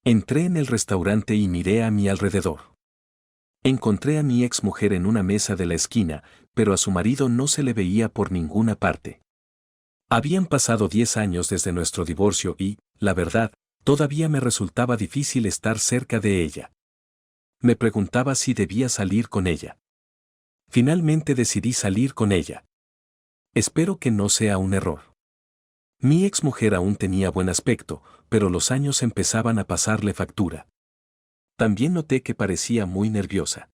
Entré en el restaurante y miré a mi alrededor. Encontré a mi exmujer en una mesa de la esquina, pero a su marido no se le veía por ninguna parte. Habían pasado 10 años desde nuestro divorcio y, la verdad, todavía me resultaba difícil estar cerca de ella. Me preguntaba si debía salir con ella. Finalmente decidí salir con ella. Espero que no sea un error. Mi exmujer aún tenía buen aspecto, pero los años empezaban a pasarle factura. También noté que parecía muy nerviosa.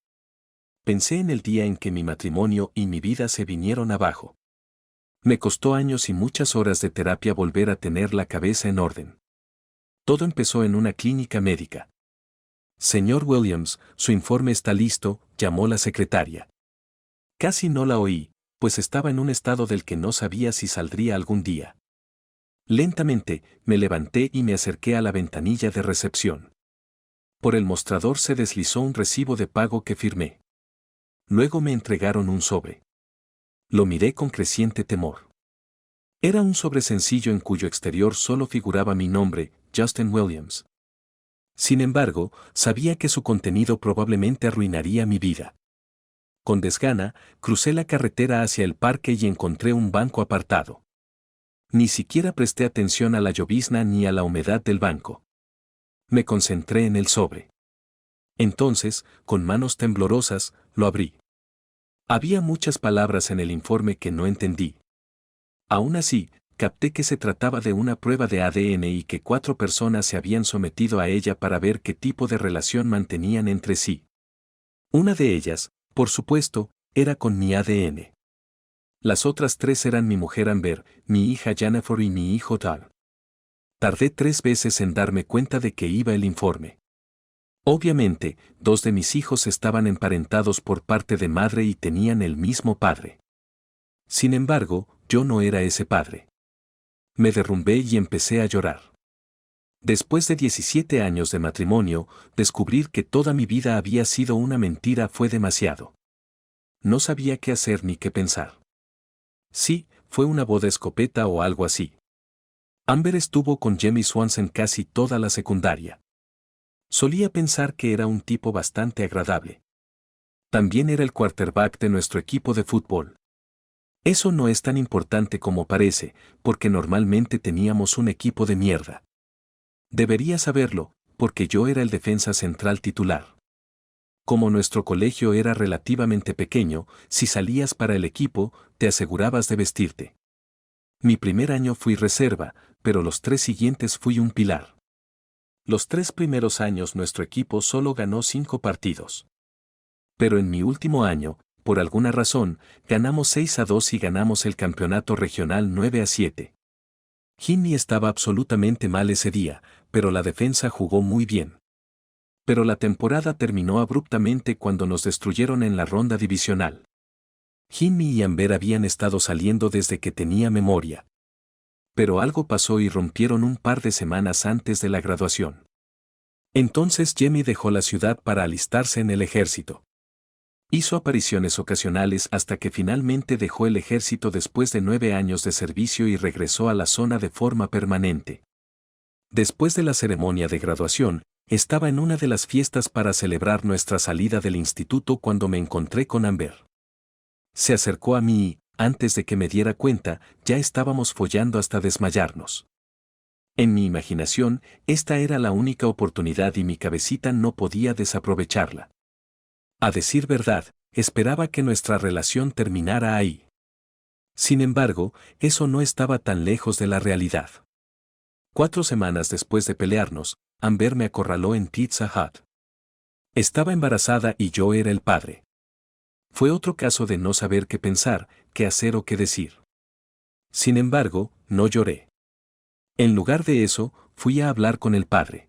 Pensé en el día en que mi matrimonio y mi vida se vinieron abajo. Me costó años y muchas horas de terapia volver a tener la cabeza en orden. Todo empezó en una clínica médica. Señor Williams, su informe está listo, llamó la secretaria. Casi no la oí, pues estaba en un estado del que no sabía si saldría algún día. Lentamente, me levanté y me acerqué a la ventanilla de recepción. Por el mostrador se deslizó un recibo de pago que firmé. Luego me entregaron un sobre. Lo miré con creciente temor. Era un sobre sencillo en cuyo exterior solo figuraba mi nombre, Justin Williams. Sin embargo, sabía que su contenido probablemente arruinaría mi vida. Con desgana, crucé la carretera hacia el parque y encontré un banco apartado. Ni siquiera presté atención a la llovizna ni a la humedad del banco. Me concentré en el sobre. Entonces, con manos temblorosas, lo abrí. Había muchas palabras en el informe que no entendí. Aún así, capté que se trataba de una prueba de ADN y que 4 personas se habían sometido a ella para ver qué tipo de relación mantenían entre sí. Una de ellas, por supuesto, era con mi ADN. Las otras 3 eran mi mujer Amber, mi hija Jennifer y mi hijo Tal. Tardé 3 veces en darme cuenta de que iba el informe. Obviamente, 2 de mis hijos estaban emparentados por parte de madre y tenían el mismo padre. Sin embargo, yo no era ese padre. Me derrumbé y empecé a llorar. Después de 17 años de matrimonio, descubrir que toda mi vida había sido una mentira fue demasiado. No sabía qué hacer ni qué pensar. Sí, fue una boda escopeta o algo así. Amber estuvo con Jamie Swanson casi toda la secundaria. Solía pensar que era un tipo bastante agradable. También era el quarterback de nuestro equipo de fútbol. Eso no es tan importante como parece, porque normalmente teníamos un equipo de mierda. Debería saberlo, porque yo era el defensa central titular. Como nuestro colegio era relativamente pequeño, si salías para el equipo, te asegurabas de vestirte. Mi primer año fui reserva, pero los 3 siguientes fui un pilar. Los 3 primeros años nuestro equipo solo ganó 5 partidos. Pero en mi último año, por alguna razón, ganamos 6-2 y ganamos el campeonato regional 9-7. Jimmy estaba absolutamente mal ese día, pero la defensa jugó muy bien. Pero la temporada terminó abruptamente cuando nos destruyeron en la ronda divisional. Jimmy y Amber habían estado saliendo desde que tenía memoria. Pero algo pasó y rompieron un par de semanas antes de la graduación. Entonces Jamie dejó la ciudad para alistarse en el ejército. Hizo apariciones ocasionales hasta que finalmente dejó el ejército después de 9 años de servicio y regresó a la zona de forma permanente. Después de la ceremonia de graduación, estaba en una de las fiestas para celebrar nuestra salida del instituto cuando me encontré con Amber. Se acercó a mí y, antes de que me diera cuenta, ya estábamos follando hasta desmayarnos. En mi imaginación, esta era la única oportunidad y mi cabecita no podía desaprovecharla. A decir verdad, esperaba que nuestra relación terminara ahí. Sin embargo, eso no estaba tan lejos de la realidad. 4 semanas después de pelearnos, Amber me acorraló en Pizza Hut. Estaba embarazada y yo era el padre. Fue otro caso de no saber qué pensar, qué hacer o qué decir. Sin embargo, no lloré. En lugar de eso, fui a hablar con el padre.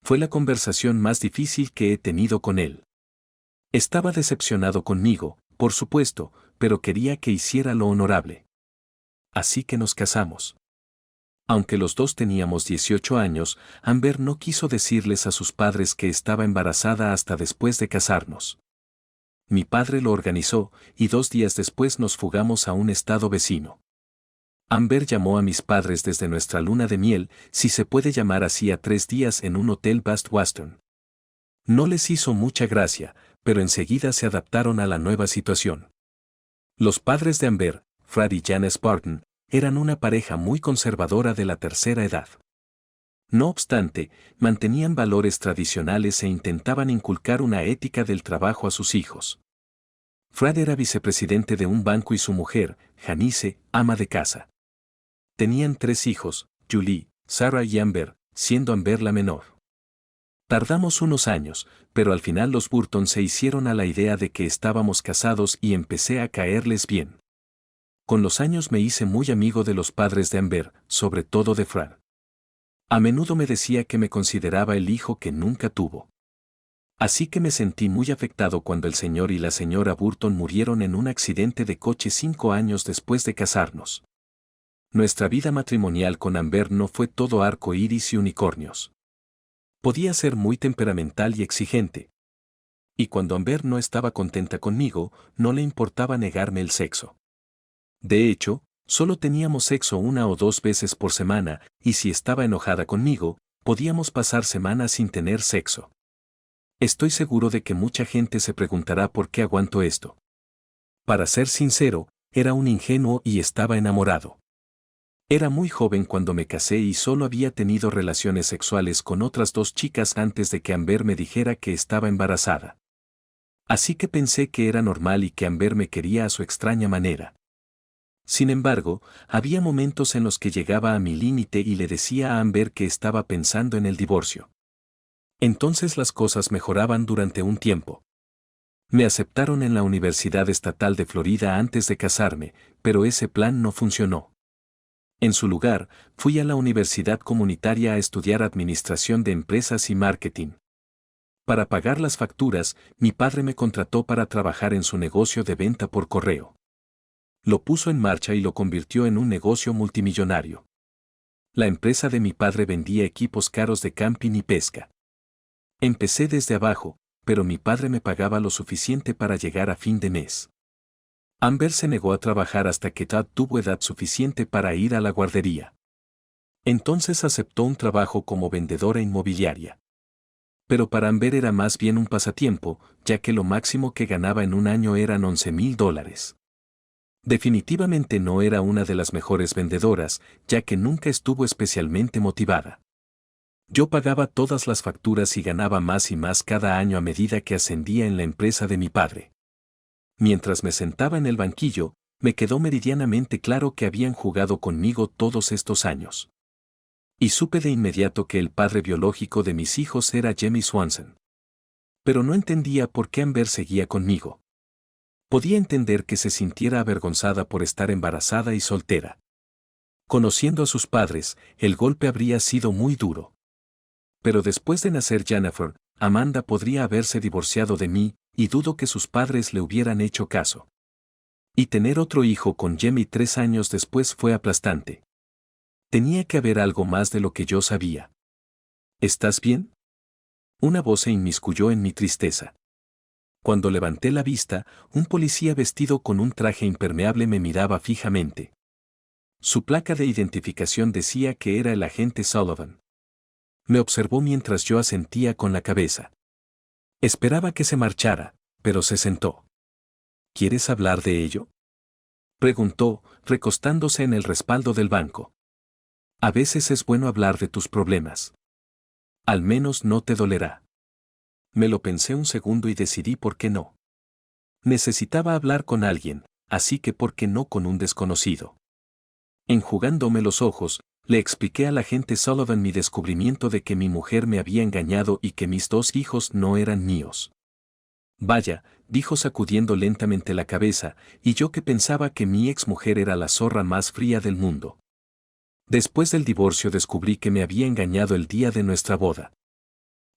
Fue la conversación más difícil que he tenido con él. Estaba decepcionado conmigo, por supuesto, pero quería que hiciera lo honorable. Así que nos casamos. Aunque los 2 teníamos 18 años, Amber no quiso decirles a sus padres que estaba embarazada hasta después de casarnos. Mi padre lo organizó, y 2 días después nos fugamos a un estado vecino. Amber llamó a mis padres desde nuestra luna de miel, si se puede llamar así, a 3 días en un hotel Best Western. No les hizo mucha gracia, pero enseguida se adaptaron a la nueva situación. Los padres de Amber, Fred y Janice Barton, eran una pareja muy conservadora de la tercera edad. No obstante, mantenían valores tradicionales e intentaban inculcar una ética del trabajo a sus hijos. Fred era vicepresidente de un banco y su mujer, Janice, ama de casa. Tenían 3 hijos, Julie, Sarah y Amber, siendo Amber la menor. Tardamos unos años, pero al final los Burton se hicieron a la idea de que estábamos casados y empecé a caerles bien. Con los años me hice muy amigo de los padres de Amber, sobre todo de Fred. A menudo me decía que me consideraba el hijo que nunca tuvo. Así que me sentí muy afectado cuando el señor y la señora Burton murieron en un accidente de coche 5 años después de casarnos. Nuestra vida matrimonial con Amber no fue todo arco iris y unicornios. Podía ser muy temperamental y exigente. Y cuando Amber no estaba contenta conmigo, no le importaba negarme el sexo. De hecho, solo teníamos sexo 1 o 2 veces por semana, y si estaba enojada conmigo, podíamos pasar semanas sin tener sexo. Estoy seguro de que mucha gente se preguntará por qué aguanto esto. Para ser sincero, era un ingenuo y estaba enamorado. Era muy joven cuando me casé y solo había tenido relaciones sexuales con otras 2 chicas antes de que Amber me dijera que estaba embarazada. Así que pensé que era normal y que Amber me quería a su extraña manera. Sin embargo, había momentos en los que llegaba a mi límite y le decía a Amber que estaba pensando en el divorcio. Entonces las cosas mejoraban durante un tiempo. Me aceptaron en la Universidad Estatal de Florida antes de casarme, pero ese plan no funcionó. En su lugar, fui a la Universidad Comunitaria a estudiar Administración de Empresas y Marketing. Para pagar las facturas, mi padre me contrató para trabajar en su negocio de venta por correo. Lo puso en marcha y lo convirtió en un negocio multimillonario. La empresa de mi padre vendía equipos caros de camping y pesca. Empecé desde abajo, pero mi padre me pagaba lo suficiente para llegar a fin de mes. Amber se negó a trabajar hasta que Todd tuvo edad suficiente para ir a la guardería. Entonces aceptó un trabajo como vendedora inmobiliaria. Pero para Amber era más bien un pasatiempo, ya que lo máximo que ganaba en un año eran $11,000. Definitivamente no era una de las mejores vendedoras, ya que nunca estuvo especialmente motivada. Yo pagaba todas las facturas y ganaba más y más cada año a medida que ascendía en la empresa de mi padre. Mientras me sentaba en el banquillo, me quedó meridianamente claro que habían jugado conmigo todos estos años. Y supe de inmediato que el padre biológico de mis hijos era Jimmy Swanson. Pero no entendía por qué Amber seguía conmigo. Podía entender que se sintiera avergonzada por estar embarazada y soltera. Conociendo a sus padres, el golpe habría sido muy duro. Pero después de nacer Jennifer, Amanda podría haberse divorciado de mí, y dudo que sus padres le hubieran hecho caso. Y tener otro hijo con Jamie 3 años después fue aplastante. Tenía que haber algo más de lo que yo sabía. ¿Estás bien? Una voz se inmiscuyó en mi tristeza. Cuando levanté la vista, un policía vestido con un traje impermeable me miraba fijamente. Su placa de identificación decía que era el agente Sullivan. Me observó mientras yo asentía con la cabeza. Esperaba que se marchara, pero se sentó. ¿Quieres hablar de ello?, preguntó, recostándose en el respaldo del banco. A veces es bueno hablar de tus problemas. Al menos no te dolerá. Me lo pensé un segundo y decidí por qué no. Necesitaba hablar con alguien, así que por qué no con un desconocido. Enjugándome los ojos, le expliqué al agente Sullivan mi descubrimiento de que mi mujer me había engañado y que mis 2 hijos no eran míos. Vaya, dijo sacudiendo lentamente la cabeza, y yo que pensaba que mi exmujer era la zorra más fría del mundo. Después del divorcio descubrí que me había engañado el día de nuestra boda.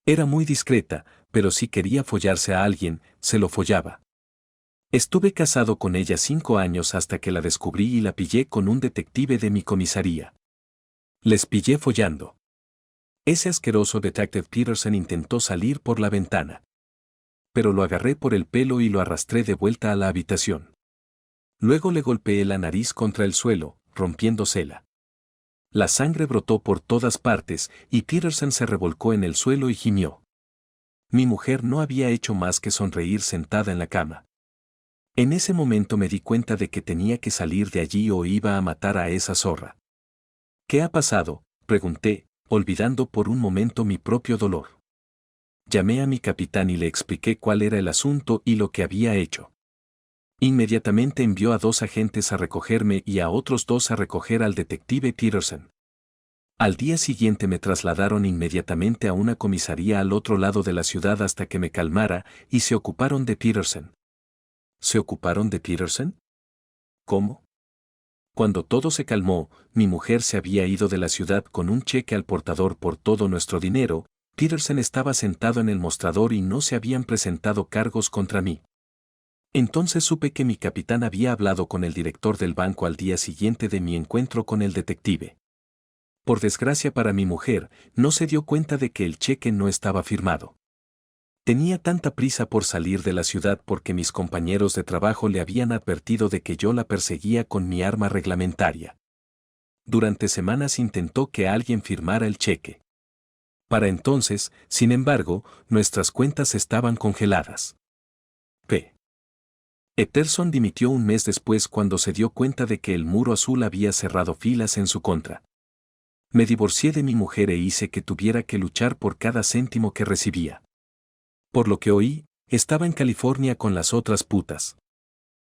Era muy discreta, pero si quería follarse a alguien, se lo follaba. Estuve casado con ella 5 años hasta que la descubrí y la pillé con un detective de mi comisaría. Les pillé follando. Ese asqueroso Detective Peterson intentó salir por la ventana. Pero lo agarré por el pelo y lo arrastré de vuelta a la habitación. Luego le golpeé la nariz contra el suelo, rompiéndosela. La sangre brotó por todas partes y Peterson se revolcó en el suelo y gimió. Mi mujer no había hecho más que sonreír sentada en la cama. En ese momento me di cuenta de que tenía que salir de allí o iba a matar a esa zorra. ¿Qué ha pasado?, pregunté, olvidando por un momento mi propio dolor. Llamé a mi capitán y le expliqué cuál era el asunto y lo que había hecho. Inmediatamente envió a 2 agentes a recogerme y a otros 2 a recoger al detective Peterson. Al día siguiente me trasladaron inmediatamente a una comisaría al otro lado de la ciudad hasta que me calmara y se ocuparon de Peterson. ¿Se ocuparon de Peterson? ¿Cómo? Cuando todo se calmó, mi mujer se había ido de la ciudad con un cheque al portador por todo nuestro dinero. Peterson estaba sentado en el mostrador y no se habían presentado cargos contra mí. Entonces supe que mi capitán había hablado con el director del banco al día siguiente de mi encuentro con el detective. Por desgracia para mi mujer, no se dio cuenta de que el cheque no estaba firmado. Tenía tanta prisa por salir de la ciudad porque mis compañeros de trabajo le habían advertido de que yo la perseguía con mi arma reglamentaria. Durante semanas intentó que alguien firmara el cheque. Para entonces, sin embargo, nuestras cuentas estaban congeladas. P. Peterson dimitió un mes después cuando se dio cuenta de que el Muro Azul había cerrado filas en su contra. Me divorcié de mi mujer e hice que tuviera que luchar por cada céntimo que recibía. Por lo que oí, estaba en California con las otras putas.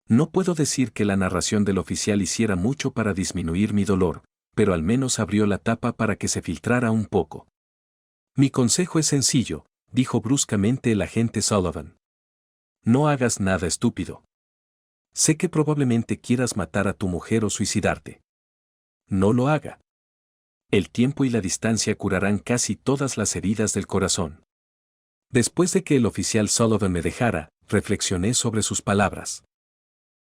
No puedo decir que la narración del oficial hiciera mucho para disminuir mi dolor, pero al menos abrió la tapa para que se filtrara un poco. Mi consejo es sencillo, dijo bruscamente el agente Sullivan. No hagas nada estúpido. Sé que probablemente quieras matar a tu mujer o suicidarte. No lo haga. El tiempo y la distancia curarán casi todas las heridas del corazón. Después de que el oficial Sullivan me dejara, reflexioné sobre sus palabras.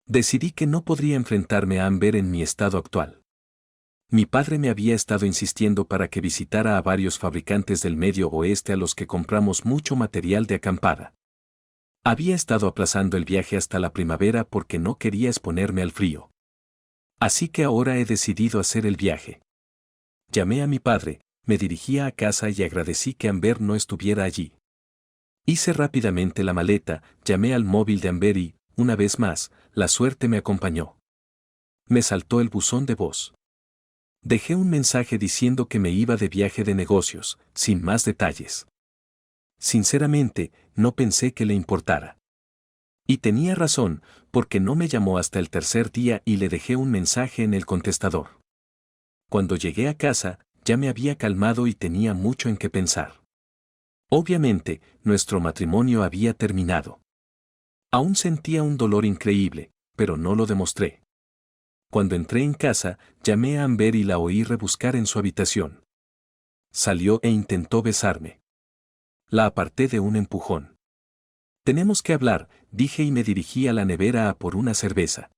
Decidí que no podría enfrentarme a Amber en mi estado actual. Mi padre me había estado insistiendo para que visitara a varios fabricantes del Medio Oeste a los que compramos mucho material de acampada. Había estado aplazando el viaje hasta la primavera porque no quería exponerme al frío. Así que ahora he decidido hacer el viaje. Llamé a mi padre, me dirigí a casa y agradecí que Amber no estuviera allí. Hice rápidamente la maleta, llamé al móvil de Amber y, una vez más, la suerte me acompañó. Me saltó el buzón de voz. Dejé un mensaje diciendo que me iba de viaje de negocios, sin más detalles. Sinceramente, no pensé que le importara. Y tenía razón, porque no me llamó hasta el tercer día y le dejé un mensaje en el contestador. Cuando llegué a casa, ya me había calmado y tenía mucho en qué pensar. Obviamente, nuestro matrimonio había terminado. Aún sentía un dolor increíble, pero no lo demostré. Cuando entré en casa, llamé a Amber y la oí rebuscar en su habitación. Salió e intentó besarme. La aparté de un empujón. Tenemos que hablar, dije y me dirigí a la nevera a por una cerveza.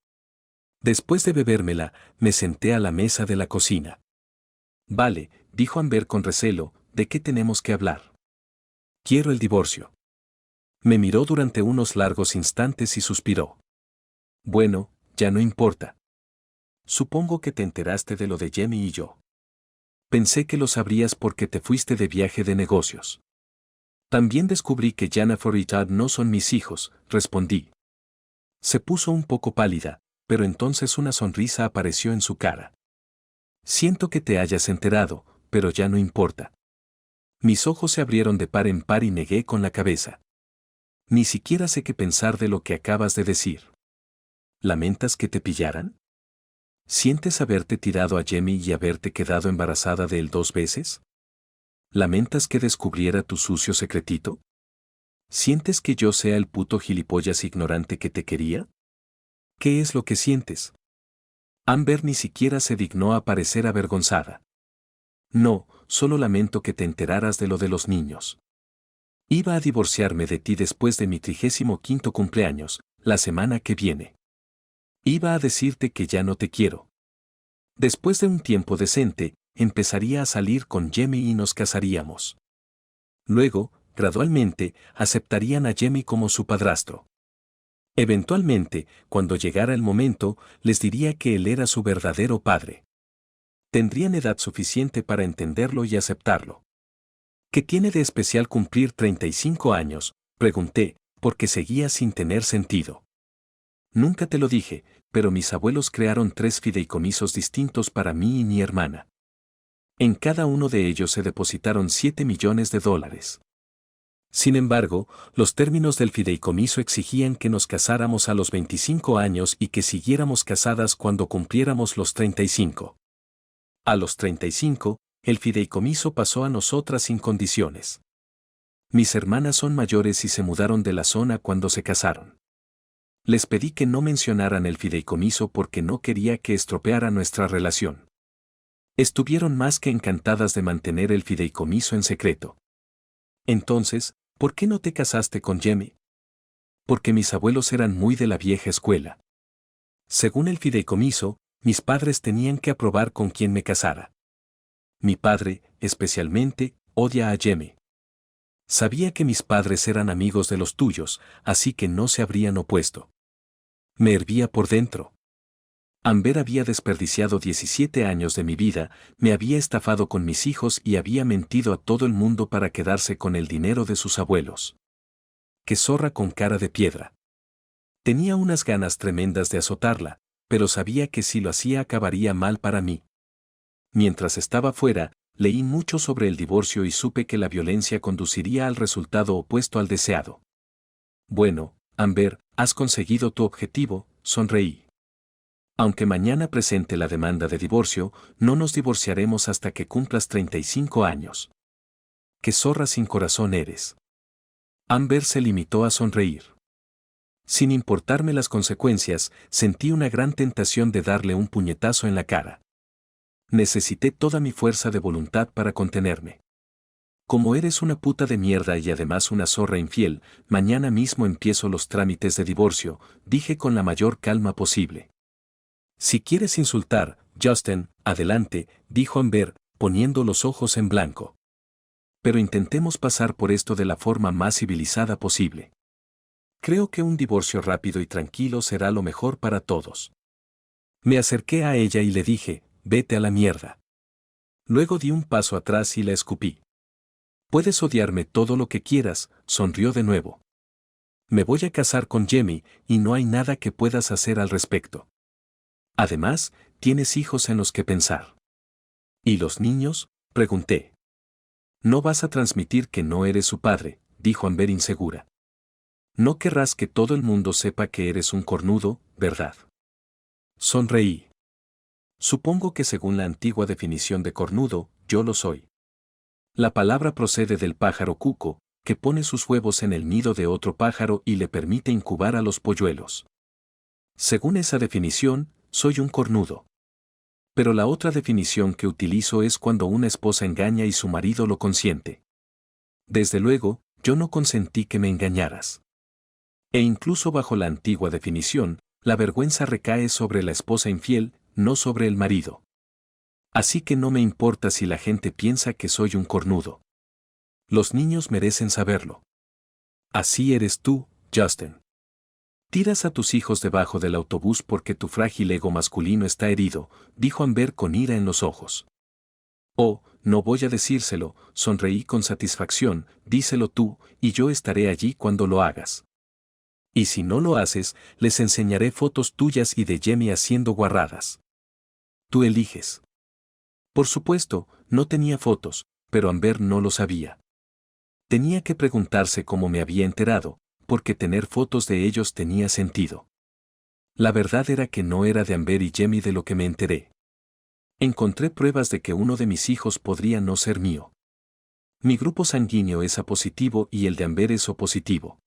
Después de bebérmela, me senté a la mesa de la cocina. Vale, dijo Amber con recelo, ¿de qué tenemos que hablar? Quiero el divorcio. Me miró durante unos largos instantes y suspiró. Bueno, ya no importa. Supongo que te enteraste de lo de Jamie y yo. Pensé que lo sabrías porque te fuiste de viaje de negocios. También descubrí que Jennifer y Todd no son mis hijos, respondí. Se puso un poco pálida, pero entonces una sonrisa apareció en su cara. Siento que te hayas enterado, pero ya no importa. Mis ojos se abrieron de par en par y negué con la cabeza. Ni siquiera sé qué pensar de lo que acabas de decir. ¿Lamentas que te pillaran? ¿Sientes haberte tirado a Jamie y haberte quedado embarazada de él 2 veces? ¿Lamentas que descubriera tu sucio secretito? ¿Sientes que yo sea el puto gilipollas ignorante que te quería? ¿Qué es lo que sientes? Amber ni siquiera se dignó a parecer avergonzada. No, solo lamento que te enteraras de lo de los niños. Iba a divorciarme de ti después de mi 35º cumpleaños, la semana que viene. Iba a decirte que ya no te quiero. Después de un tiempo decente, empezaría a salir con Jamie y nos casaríamos. Luego, gradualmente, aceptarían a Jamie como su padrastro. Eventualmente, cuando llegara el momento, les diría que él era su verdadero padre. Tendrían edad suficiente para entenderlo y aceptarlo. ¿Qué tiene de especial cumplir 35 años?, pregunté, porque seguía sin tener sentido. Nunca te lo dije, pero mis abuelos crearon 3 fideicomisos distintos para mí y mi hermana. En cada uno de ellos se depositaron $7 millones. Sin embargo, los términos del fideicomiso exigían que nos casáramos a los 25 años y que siguiéramos casadas cuando cumpliéramos los 35. A los 35, el fideicomiso pasó a nosotras sin condiciones. Mis hermanas son mayores y se mudaron de la zona cuando se casaron. Les pedí que no mencionaran el fideicomiso porque no quería que estropeara nuestra relación. Estuvieron más que encantadas de mantener el fideicomiso en secreto. Entonces, ¿por qué no te casaste con Jamie? Porque mis abuelos eran muy de la vieja escuela. Según el fideicomiso, mis padres tenían que aprobar con quién me casara. Mi padre, especialmente, odia a Jamie. Sabía que mis padres eran amigos de los tuyos, así que no se habrían opuesto. Me hervía por dentro. Amber había desperdiciado 17 años de mi vida, me había estafado con mis hijos y había mentido a todo el mundo para quedarse con el dinero de sus abuelos. ¡Qué zorra con cara de piedra! Tenía unas ganas tremendas de azotarla, pero sabía que si lo hacía acabaría mal para mí. Mientras estaba fuera, leí mucho sobre el divorcio y supe que la violencia conduciría al resultado opuesto al deseado. Bueno, Amber, has conseguido tu objetivo, sonreí. Aunque mañana presente la demanda de divorcio, no nos divorciaremos hasta que cumplas 35 años. ¡Qué zorra sin corazón eres! Amber se limitó a sonreír. Sin importarme las consecuencias, sentí una gran tentación de darle un puñetazo en la cara. Necesité toda mi fuerza de voluntad para contenerme. Como eres una puta de mierda y además una zorra infiel, mañana mismo empiezo los trámites de divorcio, dije con la mayor calma posible. Si quieres insultar, Justin, adelante, dijo Amber, poniendo los ojos en blanco. Pero intentemos pasar por esto de la forma más civilizada posible. Creo que un divorcio rápido y tranquilo será lo mejor para todos. Me acerqué a ella y le dije, vete a la mierda. Luego di un paso atrás y la escupí. Puedes odiarme todo lo que quieras, sonrió de nuevo. Me voy a casar con Jamie y no hay nada que puedas hacer al respecto. Además, tienes hijos en los que pensar. ¿Y los niños?, pregunté. No vas a transmitir que no eres su padre, dijo Amber insegura. No querrás que todo el mundo sepa que eres un cornudo, ¿verdad? Sonreí. Supongo que según la antigua definición de cornudo, yo lo soy. La palabra procede del pájaro cuco, que pone sus huevos en el nido de otro pájaro y le permite incubar a los polluelos. Según esa definición, soy un cornudo. Pero la otra definición que utilizo es cuando una esposa engaña y su marido lo consiente. Desde luego, yo no consentí que me engañaras. E incluso bajo la antigua definición, la vergüenza recae sobre la esposa infiel, no sobre el marido. Así que no me importa si la gente piensa que soy un cornudo. Los niños merecen saberlo. Así eres tú, Justin. Tiras a tus hijos debajo del autobús porque tu frágil ego masculino está herido, dijo Amber con ira en los ojos. Oh, no voy a decírselo, sonreí con satisfacción, díselo tú, y yo estaré allí cuando lo hagas. Y si no lo haces, les enseñaré fotos tuyas y de Jamie haciendo guarradas. Tú eliges. Por supuesto, no tenía fotos, pero Amber no lo sabía. Tenía que preguntarse cómo me había enterado, porque tener fotos de ellos tenía sentido. La verdad era que no era de Amber y Jamie de lo que me enteré. Encontré pruebas de que uno de mis hijos podría no ser mío. Mi grupo sanguíneo es A positivo y el de Amber es O positivo.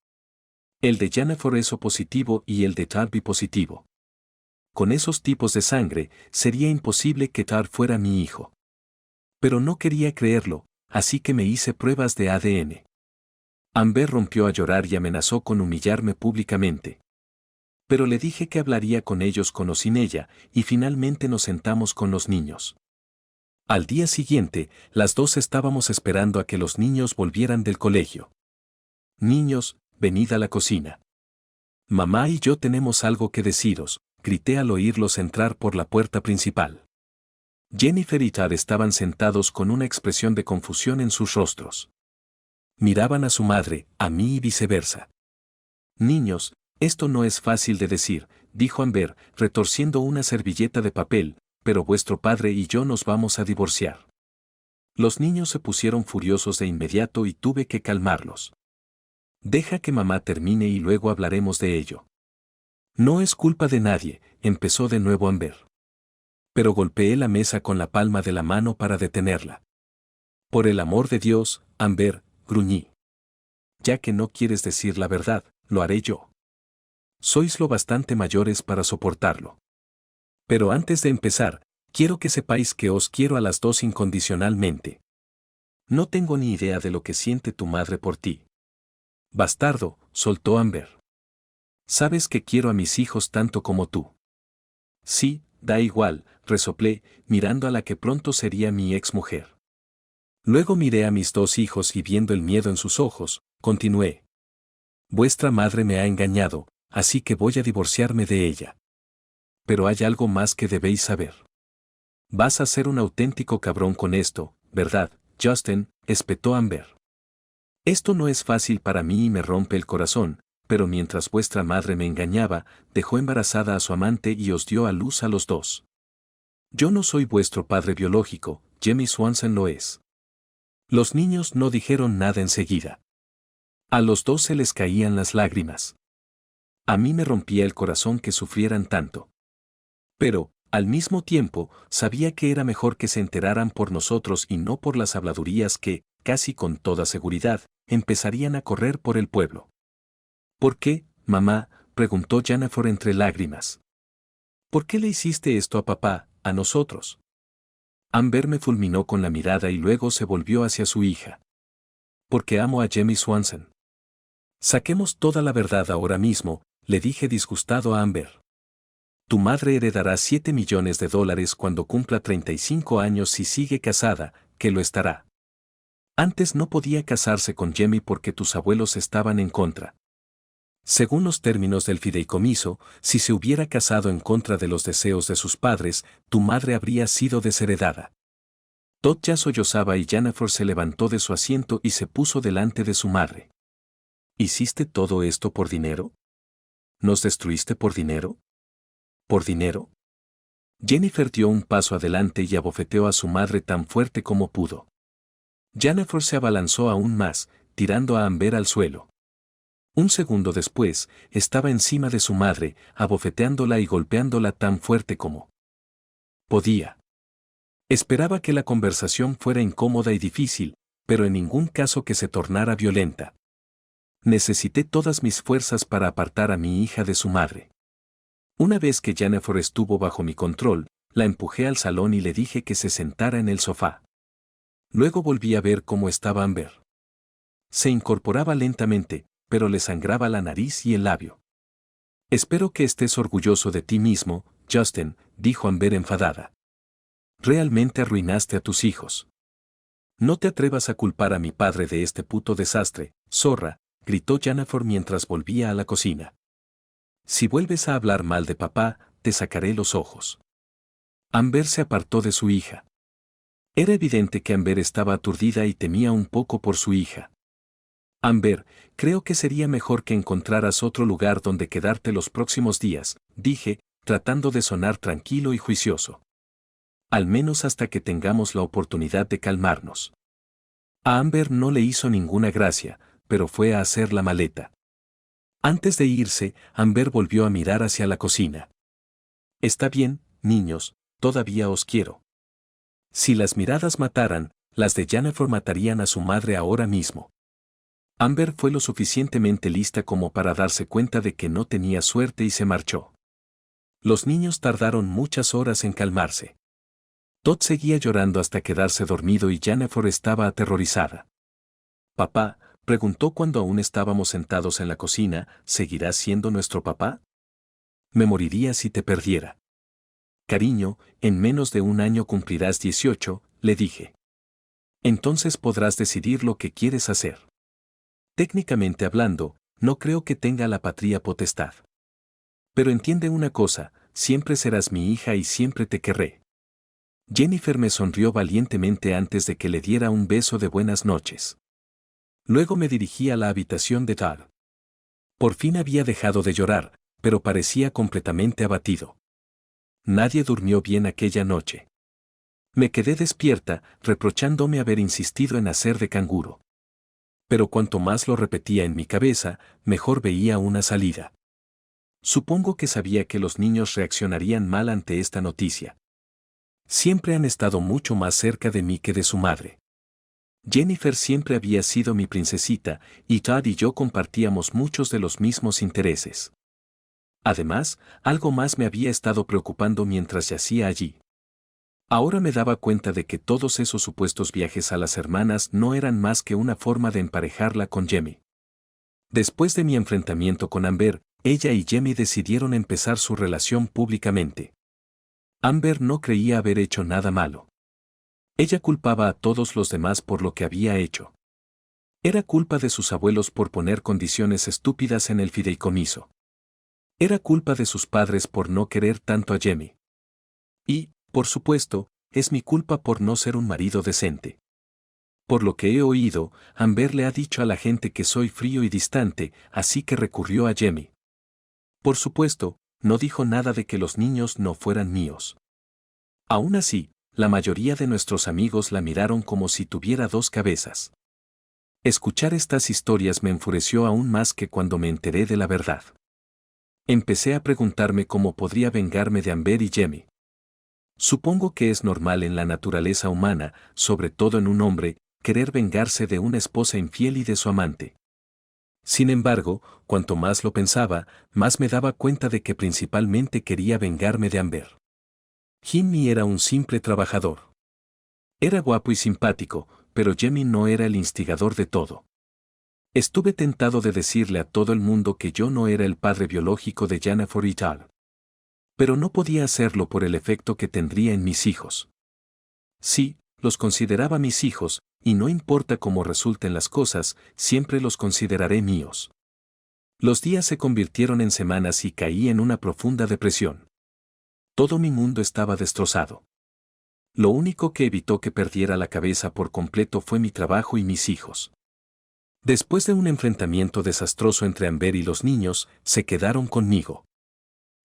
El de Jennifer es O positivo y el de Tar B positivo. Con esos tipos de sangre, sería imposible que Tar fuera mi hijo. Pero no quería creerlo, así que me hice pruebas de ADN. Amber rompió a llorar y amenazó con humillarme públicamente. Pero le dije que hablaría con ellos con o sin ella, y finalmente nos sentamos con los niños. Al día siguiente, las dos estábamos esperando a que los niños volvieran del colegio. Niños, venid a la cocina. Mamá y yo tenemos algo que deciros, grité al oírlos entrar por la puerta principal. Jennifer y Tad estaban sentados con una expresión de confusión en sus rostros. Miraban a su madre, a mí y viceversa. Niños, esto no es fácil de decir, dijo Amber, retorciendo una servilleta de papel, pero vuestro padre y yo nos vamos a divorciar. Los niños se pusieron furiosos de inmediato y tuve que calmarlos. Deja que mamá termine y luego hablaremos de ello. No es culpa de nadie, empezó de nuevo Amber. Pero golpeé la mesa con la palma de la mano para detenerla. Por el amor de Dios, Amber, gruñí. Ya que no quieres decir la verdad, lo haré yo. Sois lo bastante mayores para soportarlo. Pero antes de empezar, quiero que sepáis que os quiero a las dos incondicionalmente. No tengo ni idea de lo que siente tu madre por ti. Bastardo, soltó Amber. Sabes que quiero a mis hijos tanto como tú. Sí, da igual, resoplé, mirando a la que pronto sería mi exmujer. Luego miré a mis dos hijos y viendo el miedo en sus ojos, continué. Vuestra madre me ha engañado, así que voy a divorciarme de ella. Pero hay algo más que debéis saber. Vas a ser un auténtico cabrón con esto, ¿verdad, Justin?, espetó Amber. Esto no es fácil para mí y me rompe el corazón, pero mientras vuestra madre me engañaba, dejó embarazada a su amante y os dio a luz a los dos. Yo no soy vuestro padre biológico, Jimmy Swanson lo es. Los niños no dijeron nada enseguida. A los dos se les caían las lágrimas. A mí me rompía el corazón que sufrieran tanto. Pero, al mismo tiempo, sabía que era mejor que se enteraran por nosotros y no por las habladurías que, casi con toda seguridad, empezarían a correr por el pueblo. ¿Por qué, mamá?, preguntó Jennifer entre lágrimas. ¿Por qué le hiciste esto a papá, a nosotros? Amber me fulminó con la mirada y luego se volvió hacia su hija. Porque amo a Jimmy Swanson. Saquemos toda la verdad ahora mismo, le dije disgustado a Amber. Tu madre heredará $7 millones cuando cumpla 35 años si sigue casada, que lo estará. Antes no podía casarse con Jimmy porque tus abuelos estaban en contra. Según los términos del fideicomiso, si se hubiera casado en contra de los deseos de sus padres, tu madre habría sido desheredada. Todd ya sollozaba y Jennifer se levantó de su asiento y se puso delante de su madre. ¿Hiciste todo esto por dinero? ¿Nos destruiste por dinero? ¿Por dinero? Jennifer dio un paso adelante y abofeteó a su madre tan fuerte como pudo. Jennifer se abalanzó aún más, tirando a Amber al suelo. Un segundo después, estaba encima de su madre, abofeteándola y golpeándola tan fuerte como podía. Esperaba que la conversación fuera incómoda y difícil, pero en ningún caso que se tornara violenta. Necesité todas mis fuerzas para apartar a mi hija de su madre. Una vez que Jennifer estuvo bajo mi control, la empujé al salón y le dije que se sentara en el sofá. Luego volví a ver cómo estaba Amber. Se incorporaba lentamente, pero le sangraba la nariz y el labio. Espero que estés orgulloso de ti mismo, Justin, dijo Amber enfadada. Realmente arruinaste a tus hijos. No te atrevas a culpar a mi padre de este puto desastre, zorra, gritó Jennifer mientras volvía a la cocina. Si vuelves a hablar mal de papá, te sacaré los ojos. Amber se apartó de su hija. Era evidente que Amber estaba aturdida y temía un poco por su hija. Amber, creo que sería mejor que encontraras otro lugar donde quedarte los próximos días, dije, tratando de sonar tranquilo y juicioso. Al menos hasta que tengamos la oportunidad de calmarnos. A Amber no le hizo ninguna gracia, pero fue a hacer la maleta. Antes de irse, Amber volvió a mirar hacia la cocina. Está bien, niños, todavía os quiero. Si las miradas mataran, las de Jennifer matarían a su madre ahora mismo. Amber fue lo suficientemente lista como para darse cuenta de que no tenía suerte y se marchó. Los niños tardaron muchas horas en calmarse. Todd seguía llorando hasta quedarse dormido y Jennifer estaba aterrorizada. Papá, preguntó cuando aún estábamos sentados en la cocina, ¿seguirás siendo nuestro papá? Me moriría si te perdiera. Cariño, en menos de un año cumplirás 18, le dije. Entonces podrás decidir lo que quieres hacer. Técnicamente hablando, no creo que tenga la patria potestad. Pero entiende una cosa, siempre serás mi hija y siempre te querré. Jennifer me sonrió valientemente antes de que le diera un beso de buenas noches. Luego me dirigí a la habitación de Todd. Por fin había dejado de llorar, pero parecía completamente abatido. Nadie durmió bien aquella noche. Me quedé despierta, reprochándome haber insistido en hacer de canguro. Pero cuanto más lo repetía en mi cabeza, mejor veía una salida. Supongo que sabía que los niños reaccionarían mal ante esta noticia. Siempre han estado mucho más cerca de mí que de su madre. Jennifer siempre había sido mi princesita, y Todd y yo compartíamos muchos de los mismos intereses. Además, algo más me había estado preocupando mientras yacía allí. Ahora me daba cuenta de que todos esos supuestos viajes a las hermanas no eran más que una forma de emparejarla con Jamie. Después de mi enfrentamiento con Amber, ella y Jamie decidieron empezar su relación públicamente. Amber no creía haber hecho nada malo. Ella culpaba a todos los demás por lo que había hecho. Era culpa de sus abuelos por poner condiciones estúpidas en el fideicomiso. Era culpa de sus padres por no querer tanto a Jamie. Y, por supuesto, es mi culpa por no ser un marido decente. Por lo que he oído, Amber le ha dicho a la gente que soy frío y distante, así que recurrió a Jamie. Por supuesto, no dijo nada de que los niños no fueran míos. Aún así, la mayoría de nuestros amigos la miraron como si tuviera dos cabezas. Escuchar estas historias me enfureció aún más que cuando me enteré de la verdad. Empecé a preguntarme cómo podría vengarme de Amber y Jamie. Supongo que es normal en la naturaleza humana, sobre todo en un hombre, querer vengarse de una esposa infiel y de su amante. Sin embargo, cuanto más lo pensaba, más me daba cuenta de que principalmente quería vengarme de Amber. Jimmy era un simple trabajador. Era guapo y simpático, pero Jamie no era el instigador de todo. Estuve tentado de decirle a todo el mundo que yo no era el padre biológico de Jennifer y Todd. Pero no podía hacerlo por el efecto que tendría en mis hijos. Sí, los consideraba mis hijos, y no importa cómo resulten las cosas, siempre los consideraré míos. Los días se convirtieron en semanas y caí en una profunda depresión. Todo mi mundo estaba destrozado. Lo único que evitó que perdiera la cabeza por completo fue mi trabajo y mis hijos. Después de un enfrentamiento desastroso entre Amber y los niños, se quedaron conmigo.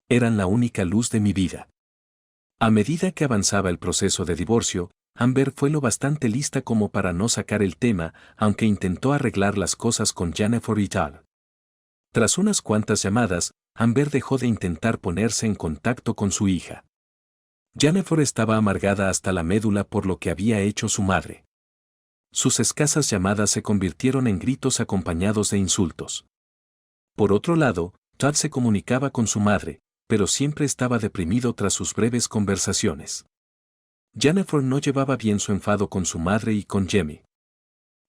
Eran la única luz de mi vida. A medida que avanzaba el proceso de divorcio, Amber fue lo bastante lista como para no sacar el tema, aunque intentó arreglar las cosas con Jennifer y Todd. Tras unas cuantas llamadas, Amber dejó de intentar ponerse en contacto con su hija. Jennifer estaba amargada hasta la médula por lo que había hecho su madre. Sus escasas llamadas se convirtieron en gritos acompañados de insultos. Por otro lado, Todd se comunicaba con su madre, pero siempre estaba deprimido tras sus breves conversaciones. Jennifer no llevaba bien su enfado con su madre y con Jamie.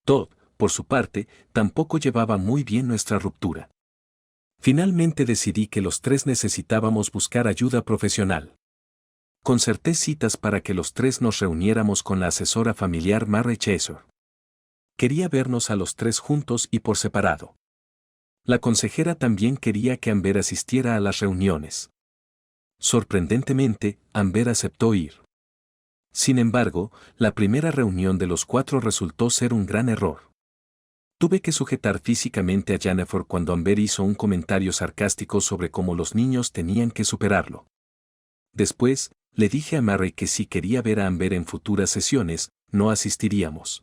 Todd, por su parte, tampoco llevaba muy bien nuestra ruptura. Finalmente decidí que los tres necesitábamos buscar ayuda profesional. Concerté citas para que los tres nos reuniéramos con la asesora familiar Mary Chaser. Quería vernos a los tres juntos y por separado. La consejera también quería que Amber asistiera a las reuniones. Sorprendentemente, Amber aceptó ir. Sin embargo, la primera reunión de los cuatro resultó ser un gran error. Tuve que sujetar físicamente a Jennifer cuando Amber hizo un comentario sarcástico sobre cómo los niños tenían que superarlo. Después, le dije a Mary que si quería ver a Amber en futuras sesiones, no asistiríamos.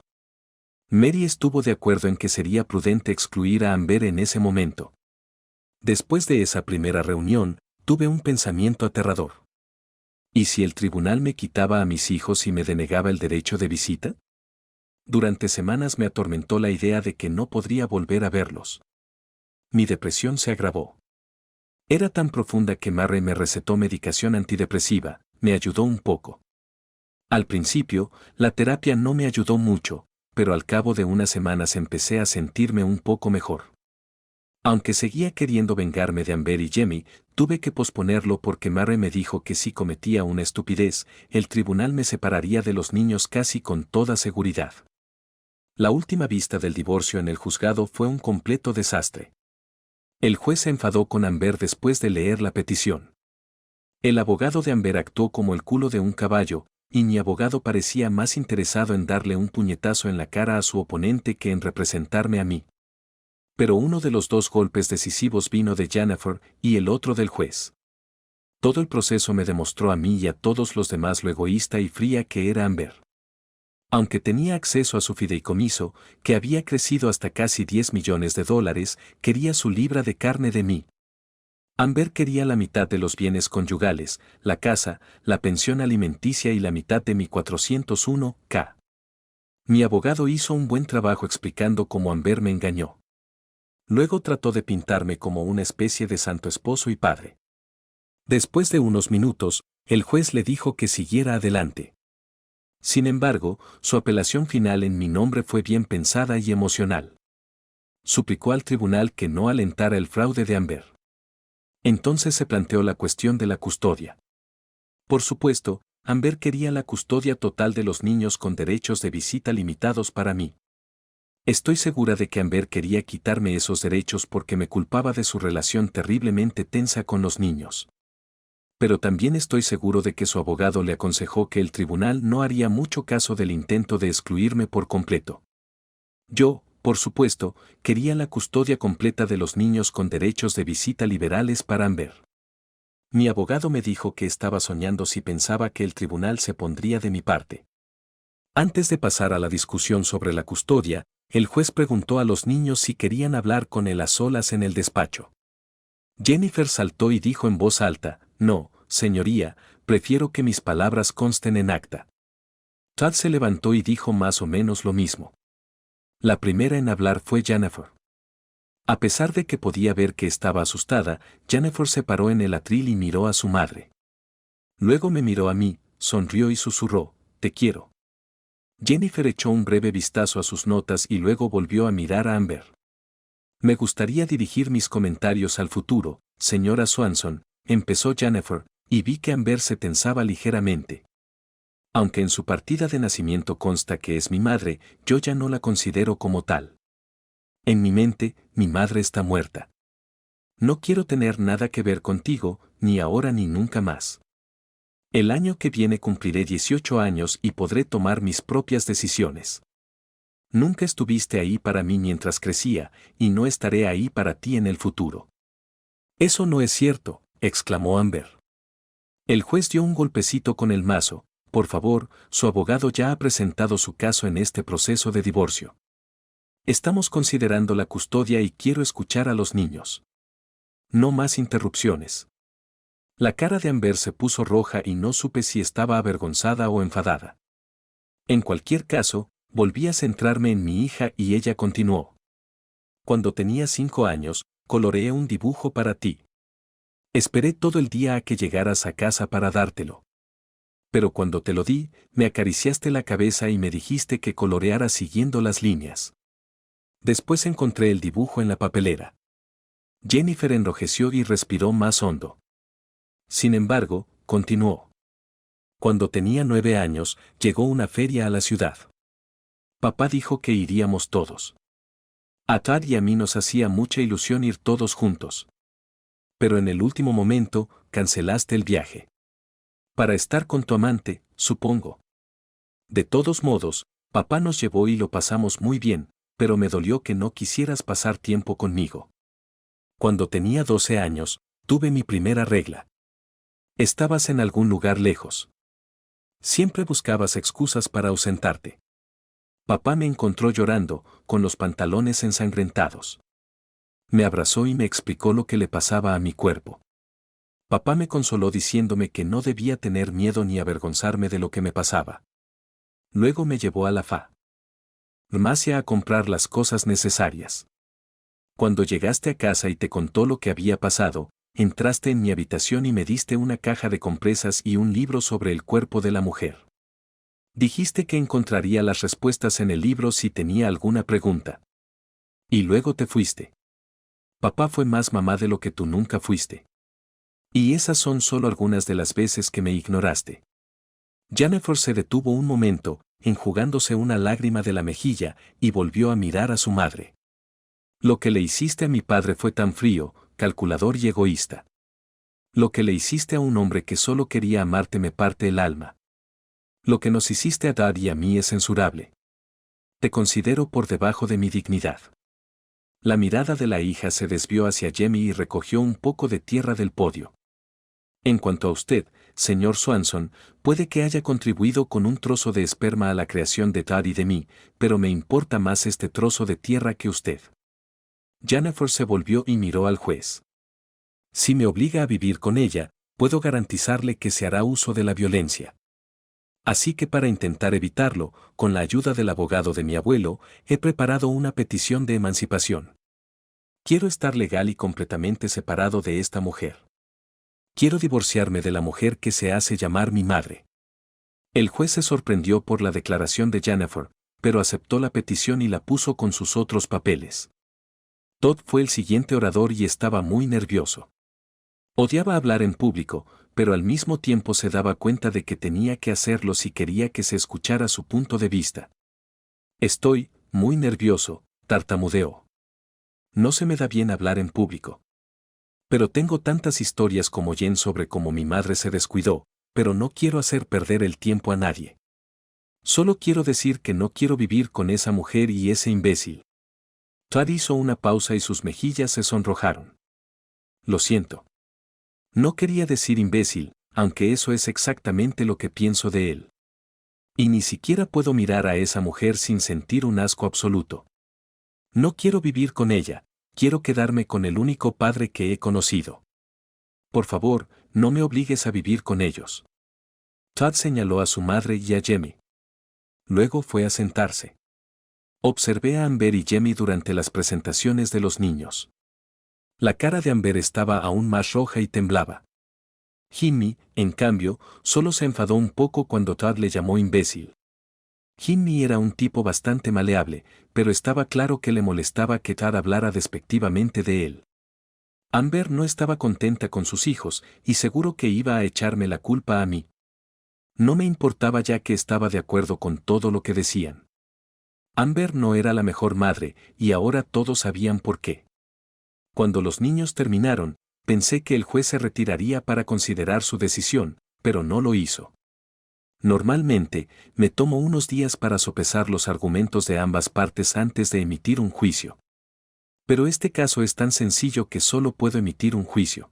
Mary estuvo de acuerdo en que sería prudente excluir a Amber en ese momento. Después de esa primera reunión, tuve un pensamiento aterrador. ¿Y si el tribunal me quitaba a mis hijos y me denegaba el derecho de visita? Durante semanas me atormentó la idea de que no podría volver a verlos. Mi depresión se agravó. Era tan profunda que Mary me recetó medicación antidepresiva, me ayudó un poco. Al principio, la terapia no me ayudó mucho, pero al cabo de unas semanas empecé a sentirme un poco mejor. Aunque seguía queriendo vengarme de Amber y Jamie, tuve que posponerlo porque Mary me dijo que si cometía una estupidez, el tribunal me separaría de los niños casi con toda seguridad. La última vista del divorcio en el juzgado fue un completo desastre. El juez se enfadó con Amber después de leer la petición. El abogado de Amber actuó como el culo de un caballo, y mi abogado parecía más interesado en darle un puñetazo en la cara a su oponente que en representarme a mí. Pero uno de los dos golpes decisivos vino de Jennifer y el otro del juez. Todo el proceso me demostró a mí y a todos los demás lo egoísta y fría que era Amber. Aunque tenía acceso a su fideicomiso, que había crecido hasta casi $10 millones, quería su libra de carne de mí. Amber quería la mitad de los bienes conyugales, la casa, la pensión alimenticia y la mitad de mi 401k. Mi abogado hizo un buen trabajo explicando cómo Amber me engañó. Luego trató de pintarme como una especie de santo esposo y padre. Después de unos minutos, el juez le dijo que siguiera adelante. Sin embargo, su apelación final en mi nombre fue bien pensada y emocional. Suplicó al tribunal que no alentara el fraude de Amber. Entonces se planteó la cuestión de la custodia. Por supuesto, Amber quería la custodia total de los niños con derechos de visita limitados para mí. Estoy segura de que Amber quería quitarme esos derechos porque me culpaba de su relación terriblemente tensa con los niños. Pero también estoy seguro de que su abogado le aconsejó que el tribunal no haría mucho caso del intento de excluirme por completo. Yo, por supuesto, quería la custodia completa de los niños con derechos de visita liberales para Amber. Mi abogado me dijo que estaba soñando si pensaba que el tribunal se pondría de mi parte. Antes de pasar a la discusión sobre la custodia, el juez preguntó a los niños si querían hablar con él a solas en el despacho. Jennifer saltó y dijo en voz alta, «No, señoría, prefiero que mis palabras consten en acta». Todd se levantó y dijo más o menos lo mismo. La primera en hablar fue Jennifer. A pesar de que podía ver que estaba asustada, Jennifer se paró en el atril y miró a su madre. Luego me miró a mí, sonrió y susurró, «Te quiero». Jennifer echó un breve vistazo a sus notas y luego volvió a mirar a Amber. «Me gustaría dirigir mis comentarios al futuro, señora Swanson», empezó Jennifer, y vi que Amber se tensaba ligeramente. Aunque en su partida de nacimiento consta que es mi madre, yo ya no la considero como tal. En mi mente, mi madre está muerta. No quiero tener nada que ver contigo, ni ahora ni nunca más. El año que viene cumpliré 18 años y podré tomar mis propias decisiones. Nunca estuviste ahí para mí mientras crecía, y no estaré ahí para ti en el futuro. Eso no es cierto, exclamó Amber. El juez dio un golpecito con el mazo. Por favor, su abogado ya ha presentado su caso en este proceso de divorcio. Estamos considerando la custodia y quiero escuchar a los niños. No más interrupciones. La cara de Amber se puso roja y no supe si estaba avergonzada o enfadada. En cualquier caso, volví a centrarme en mi hija y ella continuó. Cuando tenía 5 años, coloreé un dibujo para ti. Esperé todo el día a que llegaras a casa para dártelo. Pero cuando te lo di, me acariciaste la cabeza y me dijiste que coloreara siguiendo las líneas. Después encontré el dibujo en la papelera. Jennifer enrojeció y respiró más hondo. Sin embargo, continuó. Cuando tenía 9 años, llegó una feria a la ciudad. Papá dijo que iríamos todos. A Tad y a mí nos hacía mucha ilusión ir todos juntos. Pero en el último momento, cancelaste el viaje. Para estar con tu amante, supongo. De todos modos, papá nos llevó y lo pasamos muy bien, pero me dolió que no quisieras pasar tiempo conmigo. Cuando tenía 12 años, tuve mi primera regla. Estabas en algún lugar lejos. Siempre buscabas excusas para ausentarte. Papá me encontró llorando, con los pantalones ensangrentados. Me abrazó y me explicó lo que le pasaba a mi cuerpo. Papá me consoló diciéndome que no debía tener miedo ni avergonzarme de lo que me pasaba. Luego me llevó a la farmacia a comprar las cosas necesarias. Cuando llegaste a casa y te contó lo que había pasado, entraste en mi habitación y me diste una caja de compresas y un libro sobre el cuerpo de la mujer. Dijiste que encontraría las respuestas en el libro si tenía alguna pregunta. Y luego te fuiste. Papá fue más mamá de lo que tú nunca fuiste. Y esas son solo algunas de las veces que me ignoraste. Jennifer se detuvo un momento, enjugándose una lágrima de la mejilla, y volvió a mirar a su madre. Lo que le hiciste a mi padre fue tan frío, calculador y egoísta. Lo que le hiciste a un hombre que solo quería amarte me parte el alma. Lo que nos hiciste a Dad y a mí es censurable. Te considero por debajo de mi dignidad. La mirada de la hija se desvió hacia Jamie y recogió un poco de tierra del podio. En cuanto a usted, señor Swanson, puede que haya contribuido con un trozo de esperma a la creación de Dad y de mí, pero me importa más este trozo de tierra que usted. Jennifer se volvió y miró al juez. Si me obliga a vivir con ella, puedo garantizarle que se hará uso de la violencia. Así que para intentar evitarlo, con la ayuda del abogado de mi abuelo, he preparado una petición de emancipación. Quiero estar legal y completamente separado de esta mujer. Quiero divorciarme de la mujer que se hace llamar mi madre. El juez se sorprendió por la declaración de Jennifer, pero aceptó la petición y la puso con sus otros papeles. Todd fue el siguiente orador y estaba muy nervioso. Odiaba hablar en público, pero al mismo tiempo se daba cuenta de que tenía que hacerlo si quería que se escuchara su punto de vista. Estoy muy nervioso, tartamudeó. No se me da bien hablar en público. Pero tengo tantas historias como Jen sobre cómo mi madre se descuidó, pero no quiero hacer perder el tiempo a nadie. Solo quiero decir que no quiero vivir con esa mujer y ese imbécil. Todd hizo una pausa y sus mejillas se sonrojaron. Lo siento. No quería decir imbécil, aunque eso es exactamente lo que pienso de él. Y ni siquiera puedo mirar a esa mujer sin sentir un asco absoluto. No quiero vivir con ella, quiero quedarme con el único padre que he conocido. Por favor, no me obligues a vivir con ellos. Todd señaló a su madre y a Jamie. Luego fue a sentarse. Observé a Amber y Jamie durante las presentaciones de los niños. La cara de Amber estaba aún más roja y temblaba. Jimmy, en cambio, solo se enfadó un poco cuando Todd le llamó imbécil. Jimmy era un tipo bastante maleable, pero estaba claro que le molestaba que Todd hablara despectivamente de él. Amber no estaba contenta con sus hijos, y seguro que iba a echarme la culpa a mí. No me importaba ya que estaba de acuerdo con todo lo que decían. Amber no era la mejor madre, y ahora todos sabían por qué. Cuando los niños terminaron, pensé que el juez se retiraría para considerar su decisión, pero no lo hizo. Normalmente, me tomo unos días para sopesar los argumentos de ambas partes antes de emitir un juicio. Pero este caso es tan sencillo que solo puedo emitir un juicio.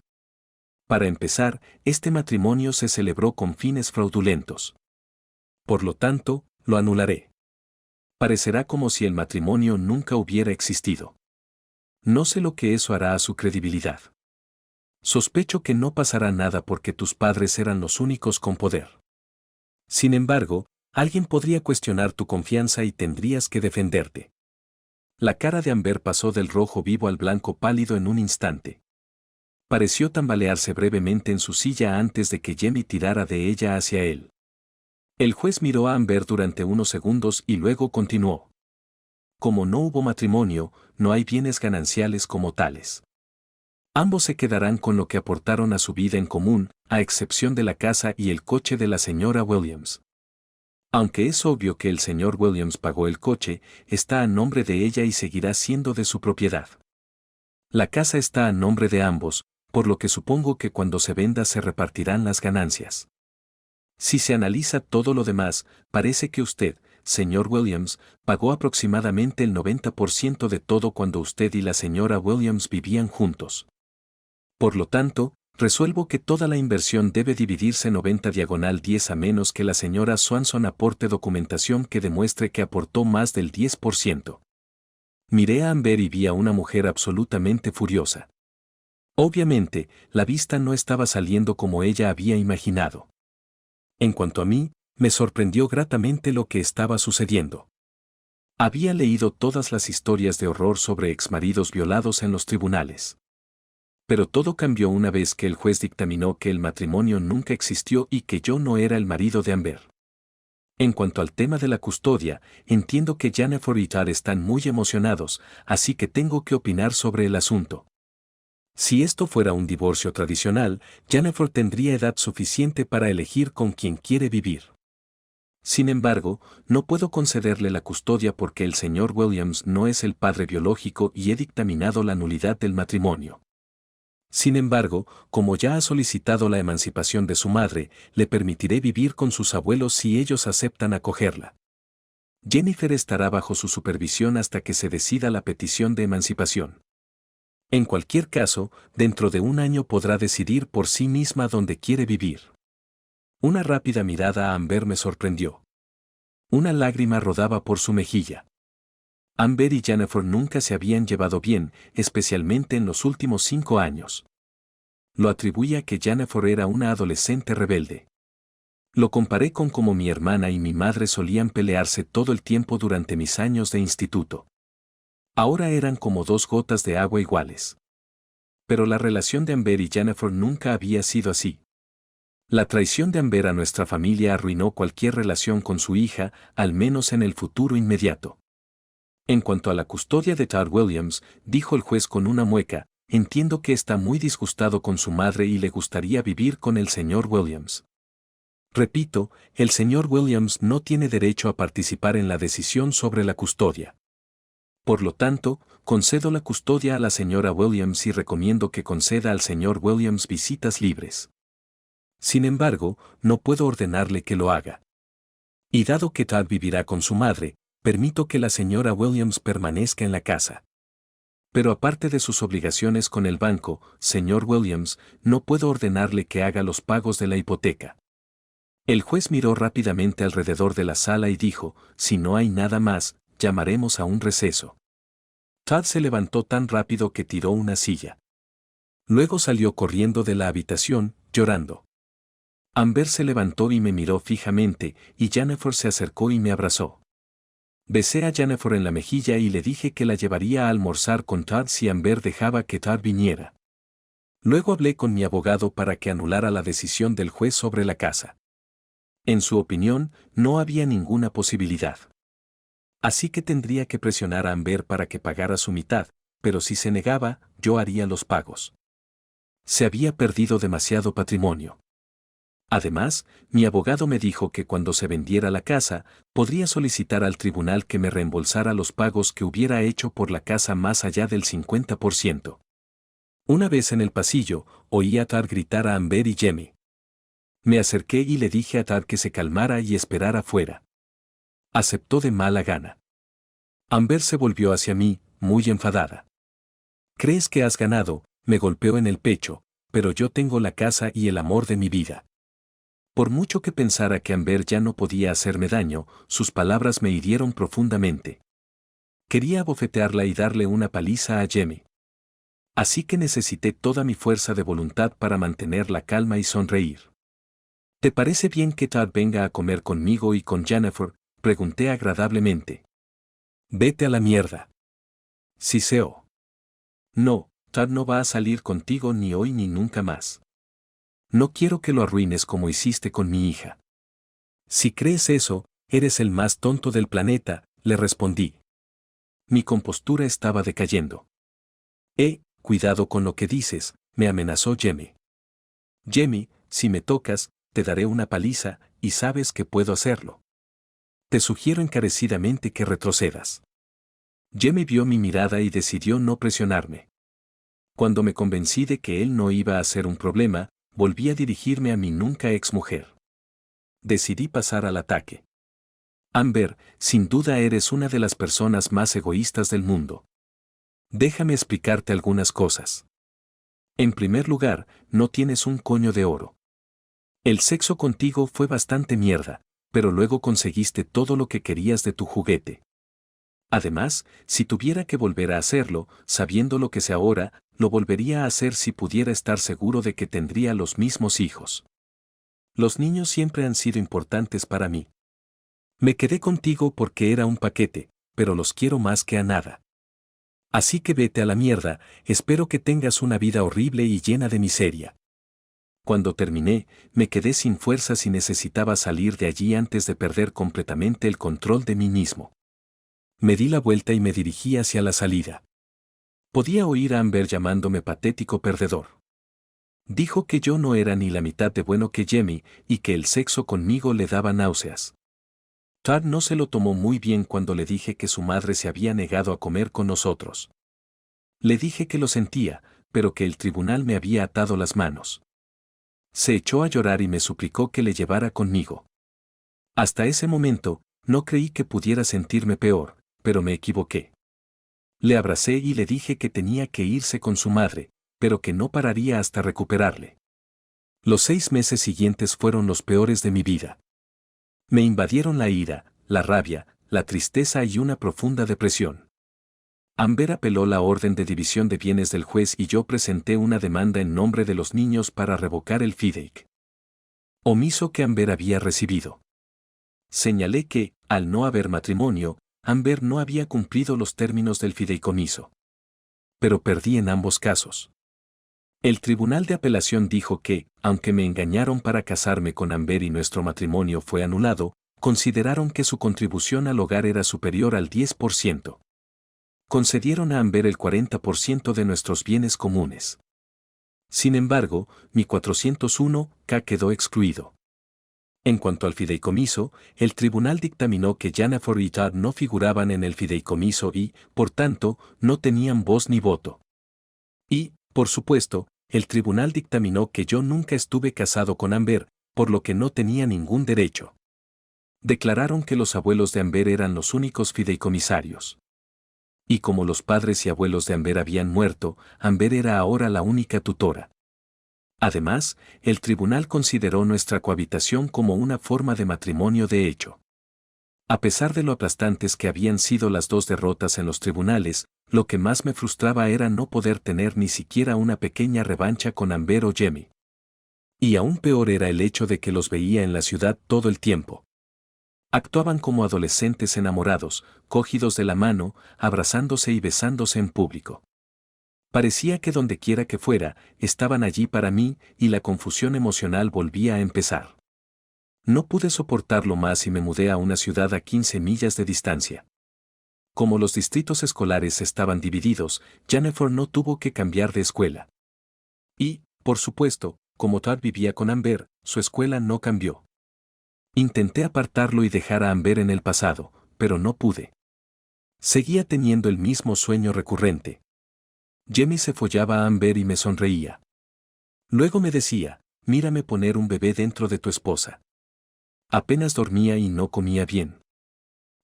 Para empezar, este matrimonio se celebró con fines fraudulentos. Por lo tanto, lo anularé. Parecerá como si el matrimonio nunca hubiera existido. No sé lo que eso hará a su credibilidad. Sospecho que no pasará nada porque tus padres eran los únicos con poder. Sin embargo, alguien podría cuestionar tu confianza y tendrías que defenderte. La cara de Amber pasó del rojo vivo al blanco pálido en un instante. Pareció tambalearse brevemente en su silla antes de que Jamie tirara de ella hacia él. El juez miró a Amber durante unos segundos y luego continuó. Como no hubo matrimonio, no hay bienes gananciales como tales. Ambos se quedarán con lo que aportaron a su vida en común, a excepción de la casa y el coche de la señora Williams. Aunque es obvio que el señor Williams pagó el coche, está a nombre de ella y seguirá siendo de su propiedad. La casa está a nombre de ambos, por lo que supongo que cuando se venda se repartirán las ganancias. Si se analiza todo lo demás, parece que usted, señor Williams, pagó aproximadamente el 90% de todo cuando usted y la señora Williams vivían juntos. Por lo tanto, resuelvo que toda la inversión debe dividirse 90/10 a menos que la señora Swanson aporte documentación que demuestre que aportó más del 10%. Miré a Amber y vi a una mujer absolutamente furiosa. Obviamente, la vista no estaba saliendo como ella había imaginado. En cuanto a mí, me sorprendió gratamente lo que estaba sucediendo. Había leído todas las historias de horror sobre exmaridos violados en los tribunales. Pero todo cambió una vez que el juez dictaminó que el matrimonio nunca existió y que yo no era el marido de Amber. En cuanto al tema de la custodia, entiendo que Jennifer y Todd están muy emocionados, así que tengo que opinar sobre el asunto. Si esto fuera un divorcio tradicional, Jennifer tendría edad suficiente para elegir con quién quiere vivir. Sin embargo, no puedo concederle la custodia porque el señor Williams no es el padre biológico y he dictaminado la nulidad del matrimonio. Sin embargo, como ya ha solicitado la emancipación de su madre, le permitiré vivir con sus abuelos si ellos aceptan acogerla. Jennifer estará bajo su supervisión hasta que se decida la petición de emancipación. En cualquier caso, dentro de un año podrá decidir por sí misma dónde quiere vivir. Una rápida mirada a Amber me sorprendió. Una lágrima rodaba por su mejilla. Amber y Jennifer nunca se habían llevado bien, especialmente en los últimos 5 años. Lo atribuí a que Jennifer era una adolescente rebelde. Lo comparé con cómo mi hermana y mi madre solían pelearse todo el tiempo durante mis años de instituto. Ahora eran como 2 gotas de agua iguales. Pero la relación de Amber y Jennifer nunca había sido así. La traición de Amber a nuestra familia arruinó cualquier relación con su hija, al menos en el futuro inmediato. En cuanto a la custodia de Todd Williams, dijo el juez con una mueca, entiendo que está muy disgustado con su madre y le gustaría vivir con el señor Williams. Repito, el señor Williams no tiene derecho a participar en la decisión sobre la custodia. Por lo tanto, concedo la custodia a la señora Williams y recomiendo que conceda al señor Williams visitas libres. Sin embargo, no puedo ordenarle que lo haga. Y dado que Todd vivirá con su madre, permito que la señora Williams permanezca en la casa. Pero aparte de sus obligaciones con el banco, señor Williams, no puedo ordenarle que haga los pagos de la hipoteca. El juez miró rápidamente alrededor de la sala y dijo, si no hay nada más, llamaremos a un receso. Todd se levantó tan rápido que tiró una silla. Luego salió corriendo de la habitación, llorando. Amber se levantó y me miró fijamente, y Jennifer se acercó y me abrazó. Besé a Jennifer en la mejilla y le dije que la llevaría a almorzar con Todd si Amber dejaba que Todd viniera. Luego hablé con mi abogado para que anulara la decisión del juez sobre la casa. En su opinión, no había ninguna posibilidad. Así que tendría que presionar a Amber para que pagara su mitad, pero si se negaba, yo haría los pagos. Se había perdido demasiado patrimonio. Además, mi abogado me dijo que cuando se vendiera la casa, podría solicitar al tribunal que me reembolsara los pagos que hubiera hecho por la casa más allá del 50%. Una vez en el pasillo, oí a Todd gritar a Amber y Jamie. Me acerqué y le dije a Todd que se calmara y esperara fuera. Aceptó de mala gana. Amber se volvió hacia mí, muy enfadada. ¿Crees que has ganado? Me golpeó en el pecho, pero yo tengo la casa y el amor de mi vida. Por mucho que pensara que Amber ya no podía hacerme daño, sus palabras me hirieron profundamente. Quería abofetearla y darle una paliza a Jamie. Así que necesité toda mi fuerza de voluntad para mantener la calma y sonreír. ¿Te parece bien que Todd venga a comer conmigo y con Jennifer? Pregunté agradablemente. Vete a la mierda. Siseó. No, Todd no va a salir contigo ni hoy ni nunca más. No quiero que lo arruines como hiciste con mi hija. Si crees eso, eres el más tonto del planeta, le respondí. Mi compostura estaba decayendo. Cuidado con lo que dices, me amenazó Jamie. Jamie, si me tocas, te daré una paliza, y sabes que puedo hacerlo. Te sugiero encarecidamente que retrocedas. Jamie vio mi mirada y decidió no presionarme. Cuando me convencí de que él no iba a ser un problema, volví a dirigirme a mi nunca exmujer. Decidí pasar al ataque. Amber, sin duda eres una de las personas más egoístas del mundo. Déjame explicarte algunas cosas. En primer lugar, no tienes un coño de oro. El sexo contigo fue bastante mierda, pero luego conseguiste todo lo que querías de tu juguete. Además, si tuviera que volver a hacerlo, sabiendo lo que sé ahora, lo volvería a hacer si pudiera estar seguro de que tendría los mismos hijos. Los niños siempre han sido importantes para mí. Me quedé contigo porque era un paquete, pero los quiero más que a nada. Así que vete a la mierda, espero que tengas una vida horrible y llena de miseria. Cuando terminé, me quedé sin fuerzas y necesitaba salir de allí antes de perder completamente el control de mí mismo. Me di la vuelta y me dirigí hacia la salida. Podía oír a Amber llamándome patético perdedor. Dijo que yo no era ni la mitad de bueno que Jamie y que el sexo conmigo le daba náuseas. Tad no se lo tomó muy bien cuando le dije que su madre se había negado a comer con nosotros. Le dije que lo sentía, pero que el tribunal me había atado las manos. Se echó a llorar y me suplicó que le llevara conmigo. Hasta ese momento, no creí que pudiera sentirme peor, pero me equivoqué. Le abracé y le dije que tenía que irse con su madre, pero que no pararía hasta recuperarle. Los 6 meses siguientes fueron los peores de mi vida. Me invadieron la ira, la rabia, la tristeza y una profunda depresión. Amber apeló la orden de división de bienes del juez y yo presenté una demanda en nombre de los niños para revocar el fideicomiso que Amber había recibido. Señalé que, al no haber matrimonio, Amber no había cumplido los términos del fideicomiso. Pero perdí en ambos casos. El tribunal de apelación dijo que, aunque me engañaron para casarme con Amber y nuestro matrimonio fue anulado, consideraron que su contribución al hogar era superior al 10%. Concedieron a Amber el 40% de nuestros bienes comunes. Sin embargo, mi 401k quedó excluido. En cuanto al fideicomiso, el tribunal dictaminó que Jennifer y Tad no figuraban en el fideicomiso y, por tanto, no tenían voz ni voto. Y, por supuesto, el tribunal dictaminó que yo nunca estuve casado con Amber, por lo que no tenía ningún derecho. Declararon que los abuelos de Amber eran los únicos fideicomisarios. Y como los padres y abuelos de Amber habían muerto, Amber era ahora la única tutora. Además, el tribunal consideró nuestra cohabitación como una forma de matrimonio de hecho. A pesar de lo aplastantes que habían sido las dos derrotas en los tribunales, lo que más me frustraba era no poder tener ni siquiera una pequeña revancha con Amber o Jamie. Y aún peor era el hecho de que los veía en la ciudad todo el tiempo. Actuaban como adolescentes enamorados, cogidos de la mano, abrazándose y besándose en público. Parecía que dondequiera que fuera, estaban allí para mí, y la confusión emocional volvía a empezar. No pude soportarlo más y me mudé a una ciudad a 15 millas de distancia. Como los distritos escolares estaban divididos, Jennifer no tuvo que cambiar de escuela. Y, por supuesto, como Tad vivía con Amber, su escuela no cambió. Intenté apartarlo y dejar a Amber en el pasado, pero no pude. Seguía teniendo el mismo sueño recurrente. Jamie se follaba a Amber y me sonreía. Luego me decía, mírame poner un bebé dentro de tu esposa. Apenas dormía y no comía bien.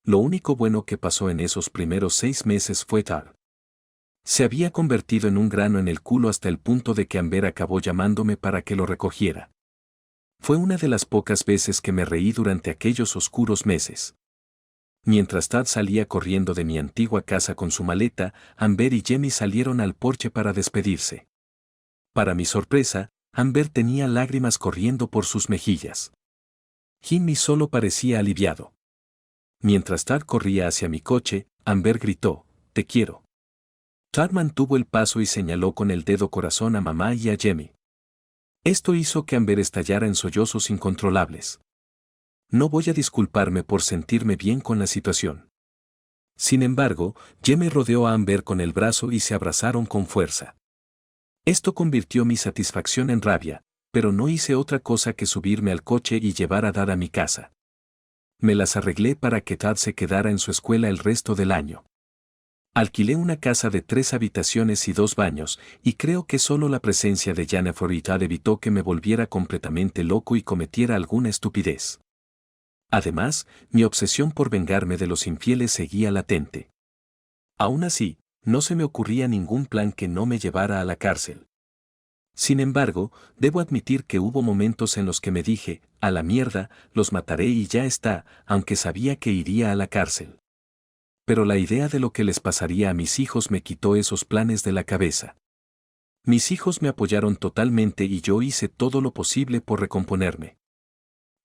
Lo único bueno que pasó en esos primeros 6 meses fue Tad. Se había convertido en un grano en el culo hasta el punto de que Amber acabó llamándome para que lo recogiera. Fue una de las pocas veces que me reí durante aquellos oscuros meses. Mientras Tad salía corriendo de mi antigua casa con su maleta, Amber y Jamie salieron al porche para despedirse. Para mi sorpresa, Amber tenía lágrimas corriendo por sus mejillas. Jimmy solo parecía aliviado. Mientras Tad corría hacia mi coche, Amber gritó, «Te quiero». Tad mantuvo el paso y señaló con el dedo corazón a mamá y a Jamie. Esto hizo que Amber estallara en sollozos incontrolables. No voy a disculparme por sentirme bien con la situación. Sin embargo, Jamie rodeó a Amber con el brazo y se abrazaron con fuerza. Esto convirtió mi satisfacción en rabia, pero no hice otra cosa que subirme al coche y llevar a Tad a mi casa. Me las arreglé para que Tad se quedara en su escuela el resto del año. Alquilé una casa de 3 habitaciones y 2 baños, y creo que solo la presencia de Jennifer y Tad evitó que me volviera completamente loco y cometiera alguna estupidez. Además, mi obsesión por vengarme de los infieles seguía latente. Aún así, no se me ocurría ningún plan que no me llevara a la cárcel. Sin embargo, debo admitir que hubo momentos en los que me dije, a la mierda, los mataré y ya está, aunque sabía que iría a la cárcel. Pero la idea de lo que les pasaría a mis hijos me quitó esos planes de la cabeza. Mis hijos me apoyaron totalmente y yo hice todo lo posible por recomponerme.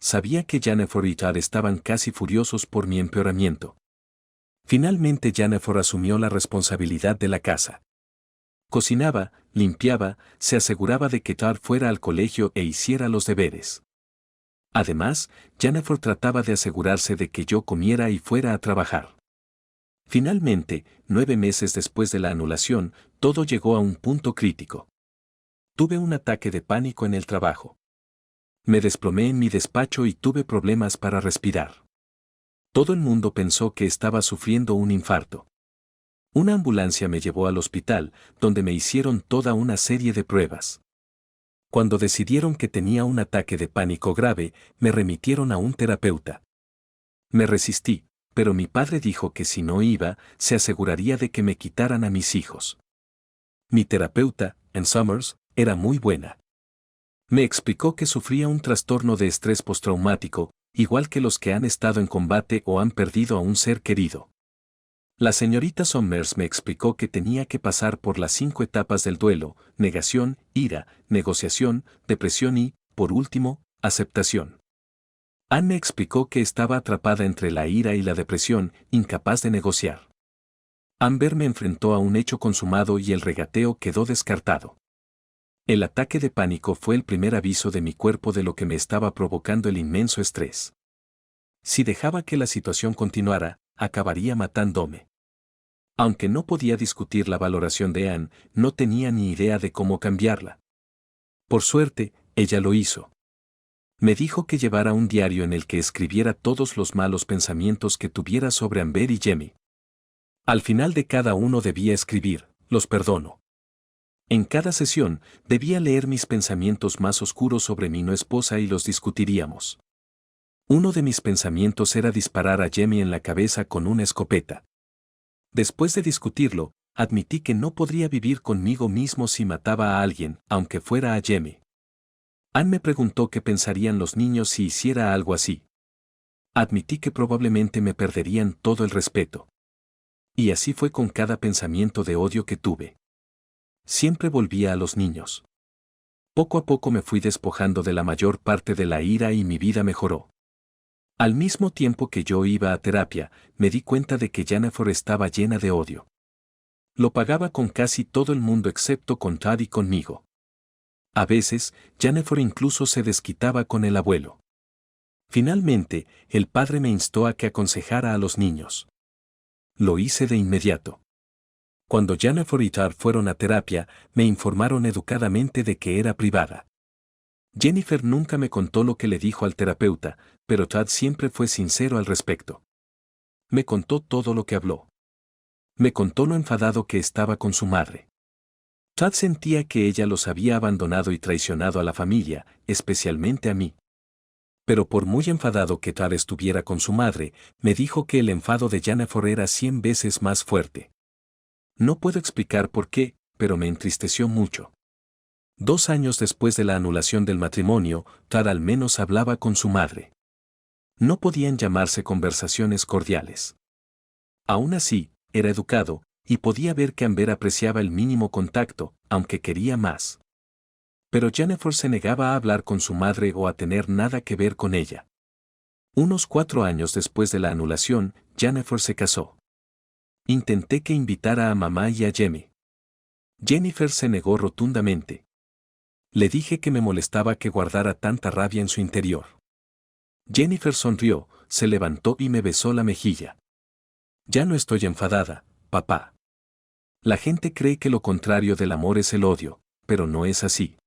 Sabía que Jennifer y Tad estaban casi furiosos por mi empeoramiento. Finalmente Jennifer asumió la responsabilidad de la casa. Cocinaba, limpiaba, se aseguraba de que Tad fuera al colegio e hiciera los deberes. Además, Jennifer trataba de asegurarse de que yo comiera y fuera a trabajar. Finalmente, 9 meses después de la anulación, todo llegó a un punto crítico. Tuve un ataque de pánico en el trabajo. Me desplomé en mi despacho y tuve problemas para respirar. Todo el mundo pensó que estaba sufriendo un infarto. Una ambulancia me llevó al hospital, donde me hicieron toda una serie de pruebas. Cuando decidieron que tenía un ataque de pánico grave, me remitieron a un terapeuta. Me resistí, pero mi padre dijo que si no iba, se aseguraría de que me quitaran a mis hijos. Mi terapeuta, en Summers, era muy buena. Me explicó que sufría un trastorno de estrés postraumático, igual que los que han estado en combate o han perdido a un ser querido. La señorita Summers me explicó que tenía que pasar por las 5 etapas del duelo: negación, ira, negociación, depresión y, por último, aceptación. Anne me explicó que estaba atrapada entre la ira y la depresión, incapaz de negociar. Amber me enfrentó a un hecho consumado y el regateo quedó descartado. El ataque de pánico fue el primer aviso de mi cuerpo de lo que me estaba provocando el inmenso estrés. Si dejaba que la situación continuara, acabaría matándome. Aunque no podía discutir la valoración de Anne, no tenía ni idea de cómo cambiarla. Por suerte, ella lo hizo. Me dijo que llevara un diario en el que escribiera todos los malos pensamientos que tuviera sobre Amber y Jamie. Al final de cada uno debía escribir: los perdono. En cada sesión, debía leer mis pensamientos más oscuros sobre mi no esposa y los discutiríamos. Uno de mis pensamientos era disparar a Jamie en la cabeza con una escopeta. Después de discutirlo, admití que no podría vivir conmigo mismo si mataba a alguien, aunque fuera a Jamie. Anne me preguntó qué pensarían los niños si hiciera algo así. Admití que probablemente me perderían todo el respeto. Y así fue con cada pensamiento de odio que tuve. Siempre volvía a los niños. Poco a poco me fui despojando de la mayor parte de la ira y mi vida mejoró. Al mismo tiempo que yo iba a terapia, me di cuenta de que Jennifer estaba llena de odio. Lo pagaba con casi todo el mundo excepto con Todd y conmigo. A veces, Jennifer incluso se desquitaba con el abuelo. Finalmente, el padre me instó a que aconsejara a los niños. Lo hice de inmediato. Cuando Jennifer y Todd fueron a terapia, me informaron educadamente de que era privada. Jennifer nunca me contó lo que le dijo al terapeuta, pero Todd siempre fue sincero al respecto. Me contó todo lo que habló. Me contó lo enfadado que estaba con su madre. Todd sentía que ella los había abandonado y traicionado a la familia, especialmente a mí. Pero por muy enfadado que Todd estuviera con su madre, me dijo que el enfado de Jennifer era 100 veces más fuerte. No puedo explicar por qué, pero me entristeció mucho. 2 años después de la anulación del matrimonio, Todd al menos hablaba con su madre. No podían llamarse conversaciones cordiales. Aún así, era educado, y podía ver que Amber apreciaba el mínimo contacto, aunque quería más. Pero Jennifer se negaba a hablar con su madre o a tener nada que ver con ella. Unos 4 años después de la anulación, Jennifer se casó. Intenté que invitara a mamá y a Jamie. Jennifer se negó rotundamente. Le dije que me molestaba que guardara tanta rabia en su interior. Jennifer sonrió, se levantó y me besó la mejilla. Ya no estoy enfadada, papá. La gente cree que lo contrario del amor es el odio, pero no es así.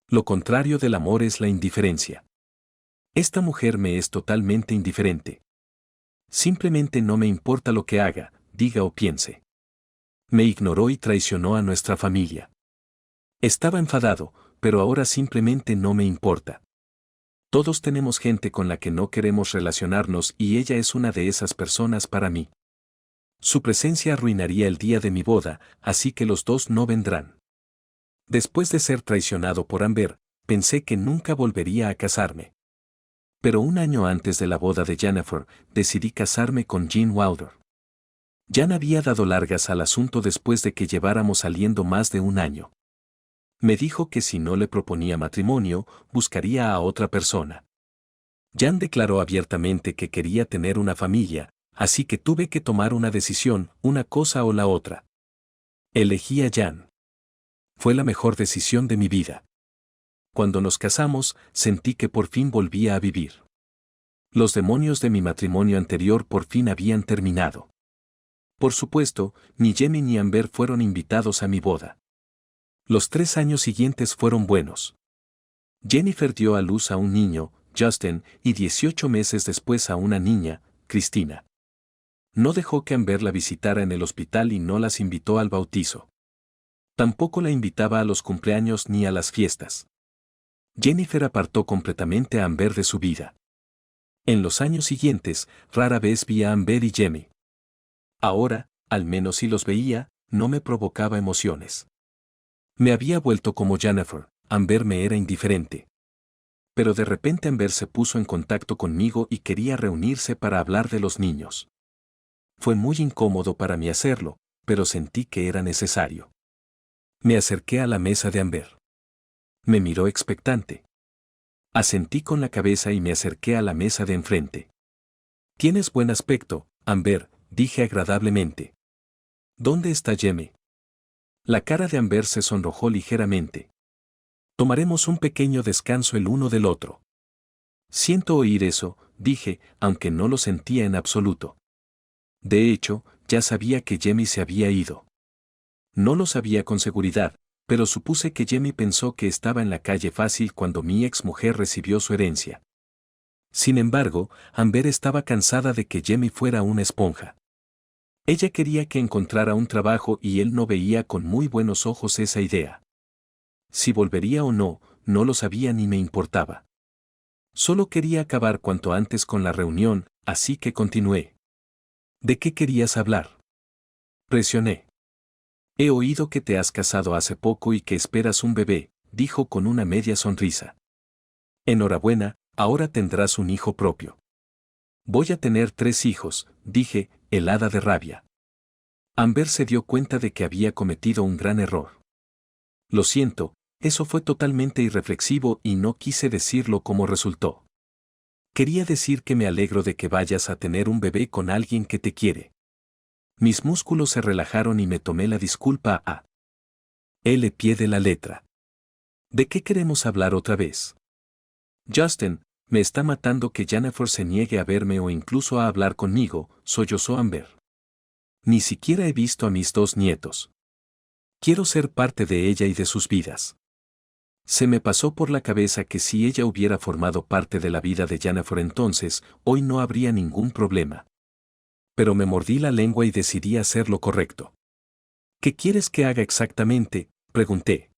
Lo contrario del amor es la indiferencia. Esta mujer me es totalmente indiferente. Simplemente no me importa lo que haga, diga o piense. Me ignoró y traicionó a nuestra familia. Estaba enfadado, pero ahora simplemente no me importa. Todos tenemos gente con la que no queremos relacionarnos y ella es una de esas personas para mí. Su presencia arruinaría el día de mi boda, así que los dos no vendrán. Después de ser traicionado por Amber, pensé que nunca volvería a casarme. Pero un año antes de la boda de Jennifer, decidí casarme con Gene Wilder. Jan había dado largas al asunto después de que lleváramos saliendo más de un año. Me dijo que si no le proponía matrimonio, buscaría a otra persona. Jan declaró abiertamente que quería tener una familia, así que tuve que tomar una decisión, una cosa o la otra. Elegí a Jan. Fue la mejor decisión de mi vida. Cuando nos casamos, sentí que por fin volvía a vivir. Los demonios de mi matrimonio anterior por fin habían terminado. Por supuesto, ni Jamie ni Amber fueron invitados a mi boda. Los 3 años siguientes fueron buenos. Jennifer dio a luz a un niño, Justin, y 18 meses después a una niña, Cristina. No dejó que Amber la visitara en el hospital y no las invitó al bautizo. Tampoco la invitaba a los cumpleaños ni a las fiestas. Jennifer apartó completamente a Amber de su vida. En los años siguientes, rara vez vi a Amber y Jamie. Ahora, al menos si los veía, no me provocaba emociones. Me había vuelto como Jennifer, Amber me era indiferente. Pero de repente Amber se puso en contacto conmigo y quería reunirse para hablar de los niños. Fue muy incómodo para mí hacerlo, pero sentí que era necesario. Me acerqué a la mesa de Amber. Me miró expectante. Asentí con la cabeza y me acerqué a la mesa de enfrente. Tienes buen aspecto, Amber, dije agradablemente. ¿Dónde está Jamie? La cara de Amber se sonrojó ligeramente. Tomaremos un pequeño descanso el uno del otro. Siento oír eso, dije, aunque no lo sentía en absoluto. De hecho, ya sabía que Jamie se había ido. No lo sabía con seguridad, pero supuse que Jamie pensó que estaba en la calle fácil cuando mi exmujer recibió su herencia. Sin embargo, Amber estaba cansada de que Jamie fuera una esponja. Ella quería que encontrara un trabajo y él no veía con muy buenos ojos esa idea. Si volvería o no, no lo sabía ni me importaba. Solo quería acabar cuanto antes con la reunión, así que continué. ¿De qué querías hablar? Presioné. He oído que te has casado hace poco y que esperas un bebé, dijo con una media sonrisa. Enhorabuena, ahora tendrás un hijo propio. Voy a tener 3 hijos, dije, helada de rabia. Amber se dio cuenta de que había cometido un gran error. Lo siento, eso fue totalmente irreflexivo y no quise decirlo como resultó. Quería decir que me alegro de que vayas a tener un bebé con alguien que te quiere. Mis músculos se relajaron y me tomé la disculpa a el pie de la letra. ¿De qué queremos hablar otra vez? Justin, me está matando que Jennifer se niegue a verme o incluso a hablar conmigo, sollozó Amber. Ni siquiera he visto a mis 2 nietos. Quiero ser parte de ella y de sus vidas. Se me pasó por la cabeza que si ella hubiera formado parte de la vida de Jennifer entonces, hoy no habría ningún problema. Pero me mordí la lengua y decidí hacer lo correcto. ¿Qué quieres que haga exactamente?, pregunté.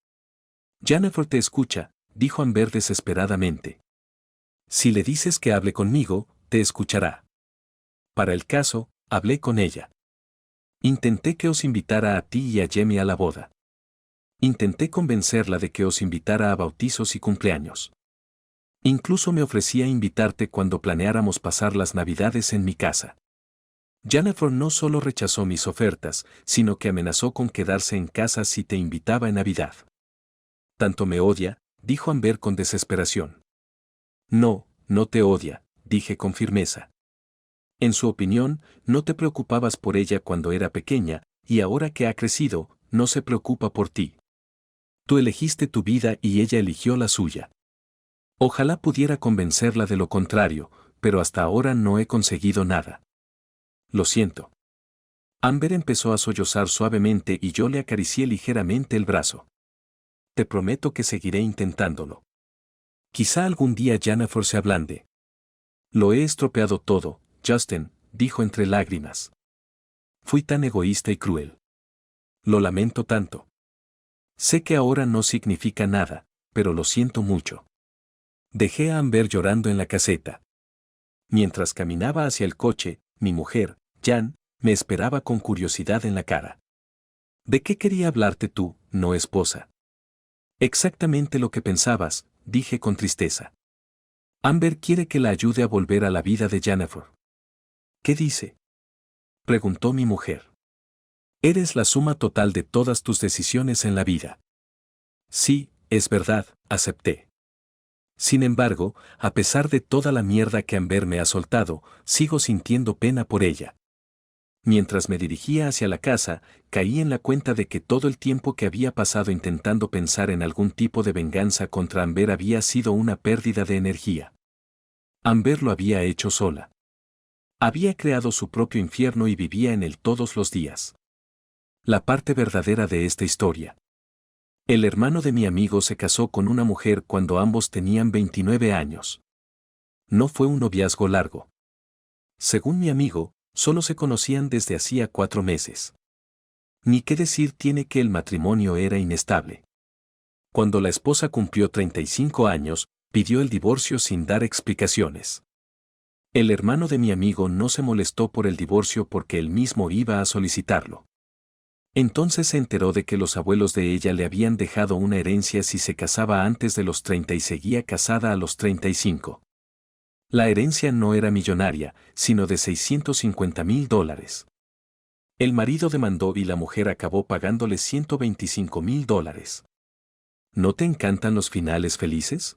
Jennifer te escucha, dijo Amber desesperadamente. Si le dices que hable conmigo, te escuchará. Para el caso, hablé con ella. Intenté que os invitara a ti y a Jamie a la boda. Intenté convencerla de que os invitara a bautizos y cumpleaños. Incluso me ofrecía invitarte cuando planeáramos pasar las Navidades en mi casa. Jennifer no solo rechazó mis ofertas, sino que amenazó con quedarse en casa si te invitaba en Navidad. Tanto me odia, dijo Amber con desesperación. No, no te odia, dije con firmeza. En su opinión, no te preocupabas por ella cuando era pequeña, y ahora que ha crecido, no se preocupa por ti. Tú elegiste tu vida y ella eligió la suya. Ojalá pudiera convencerla de lo contrario, pero hasta ahora no he conseguido nada. Lo siento. Amber empezó a sollozar suavemente y yo le acaricié ligeramente el brazo. Te prometo que seguiré intentándolo. Quizá algún día Jennifer se ablande. Lo he estropeado todo, Justin, dijo entre lágrimas. Fui tan egoísta y cruel. Lo lamento tanto. Sé que ahora no significa nada, pero lo siento mucho. Dejé a Amber llorando en la caseta. Mientras caminaba hacia el coche, mi mujer, Jan, me esperaba con curiosidad en la cara. ¿De qué quería hablarte tú, no esposa? Exactamente lo que pensabas, dije con tristeza. Amber quiere que la ayude a volver a la vida de Jennifer. ¿Qué dice? Preguntó mi mujer. Eres la suma total de todas tus decisiones en la vida. Sí, es verdad, acepté. Sin embargo, a pesar de toda la mierda que Amber me ha soltado, sigo sintiendo pena por ella. Mientras me dirigía hacia la casa, caí en la cuenta de que todo el tiempo que había pasado intentando pensar en algún tipo de venganza contra Amber había sido una pérdida de energía. Amber lo había hecho sola. Había creado su propio infierno y vivía en él todos los días. La parte verdadera de esta historia. El hermano de mi amigo se casó con una mujer cuando ambos tenían 29 años. No fue un noviazgo largo. Según mi amigo, solo se conocían desde hacía 4 meses. Ni qué decir tiene que el matrimonio era inestable. Cuando la esposa cumplió 35 años, pidió el divorcio sin dar explicaciones. El hermano de mi amigo no se molestó por el divorcio porque él mismo iba a solicitarlo. Entonces se enteró de que los abuelos de ella le habían dejado una herencia si se casaba antes de los 30 y seguía casada a los 35. La herencia no era millonaria, sino de $650,000. El marido demandó y la mujer acabó pagándole $125,000. ¿No te encantan los finales felices?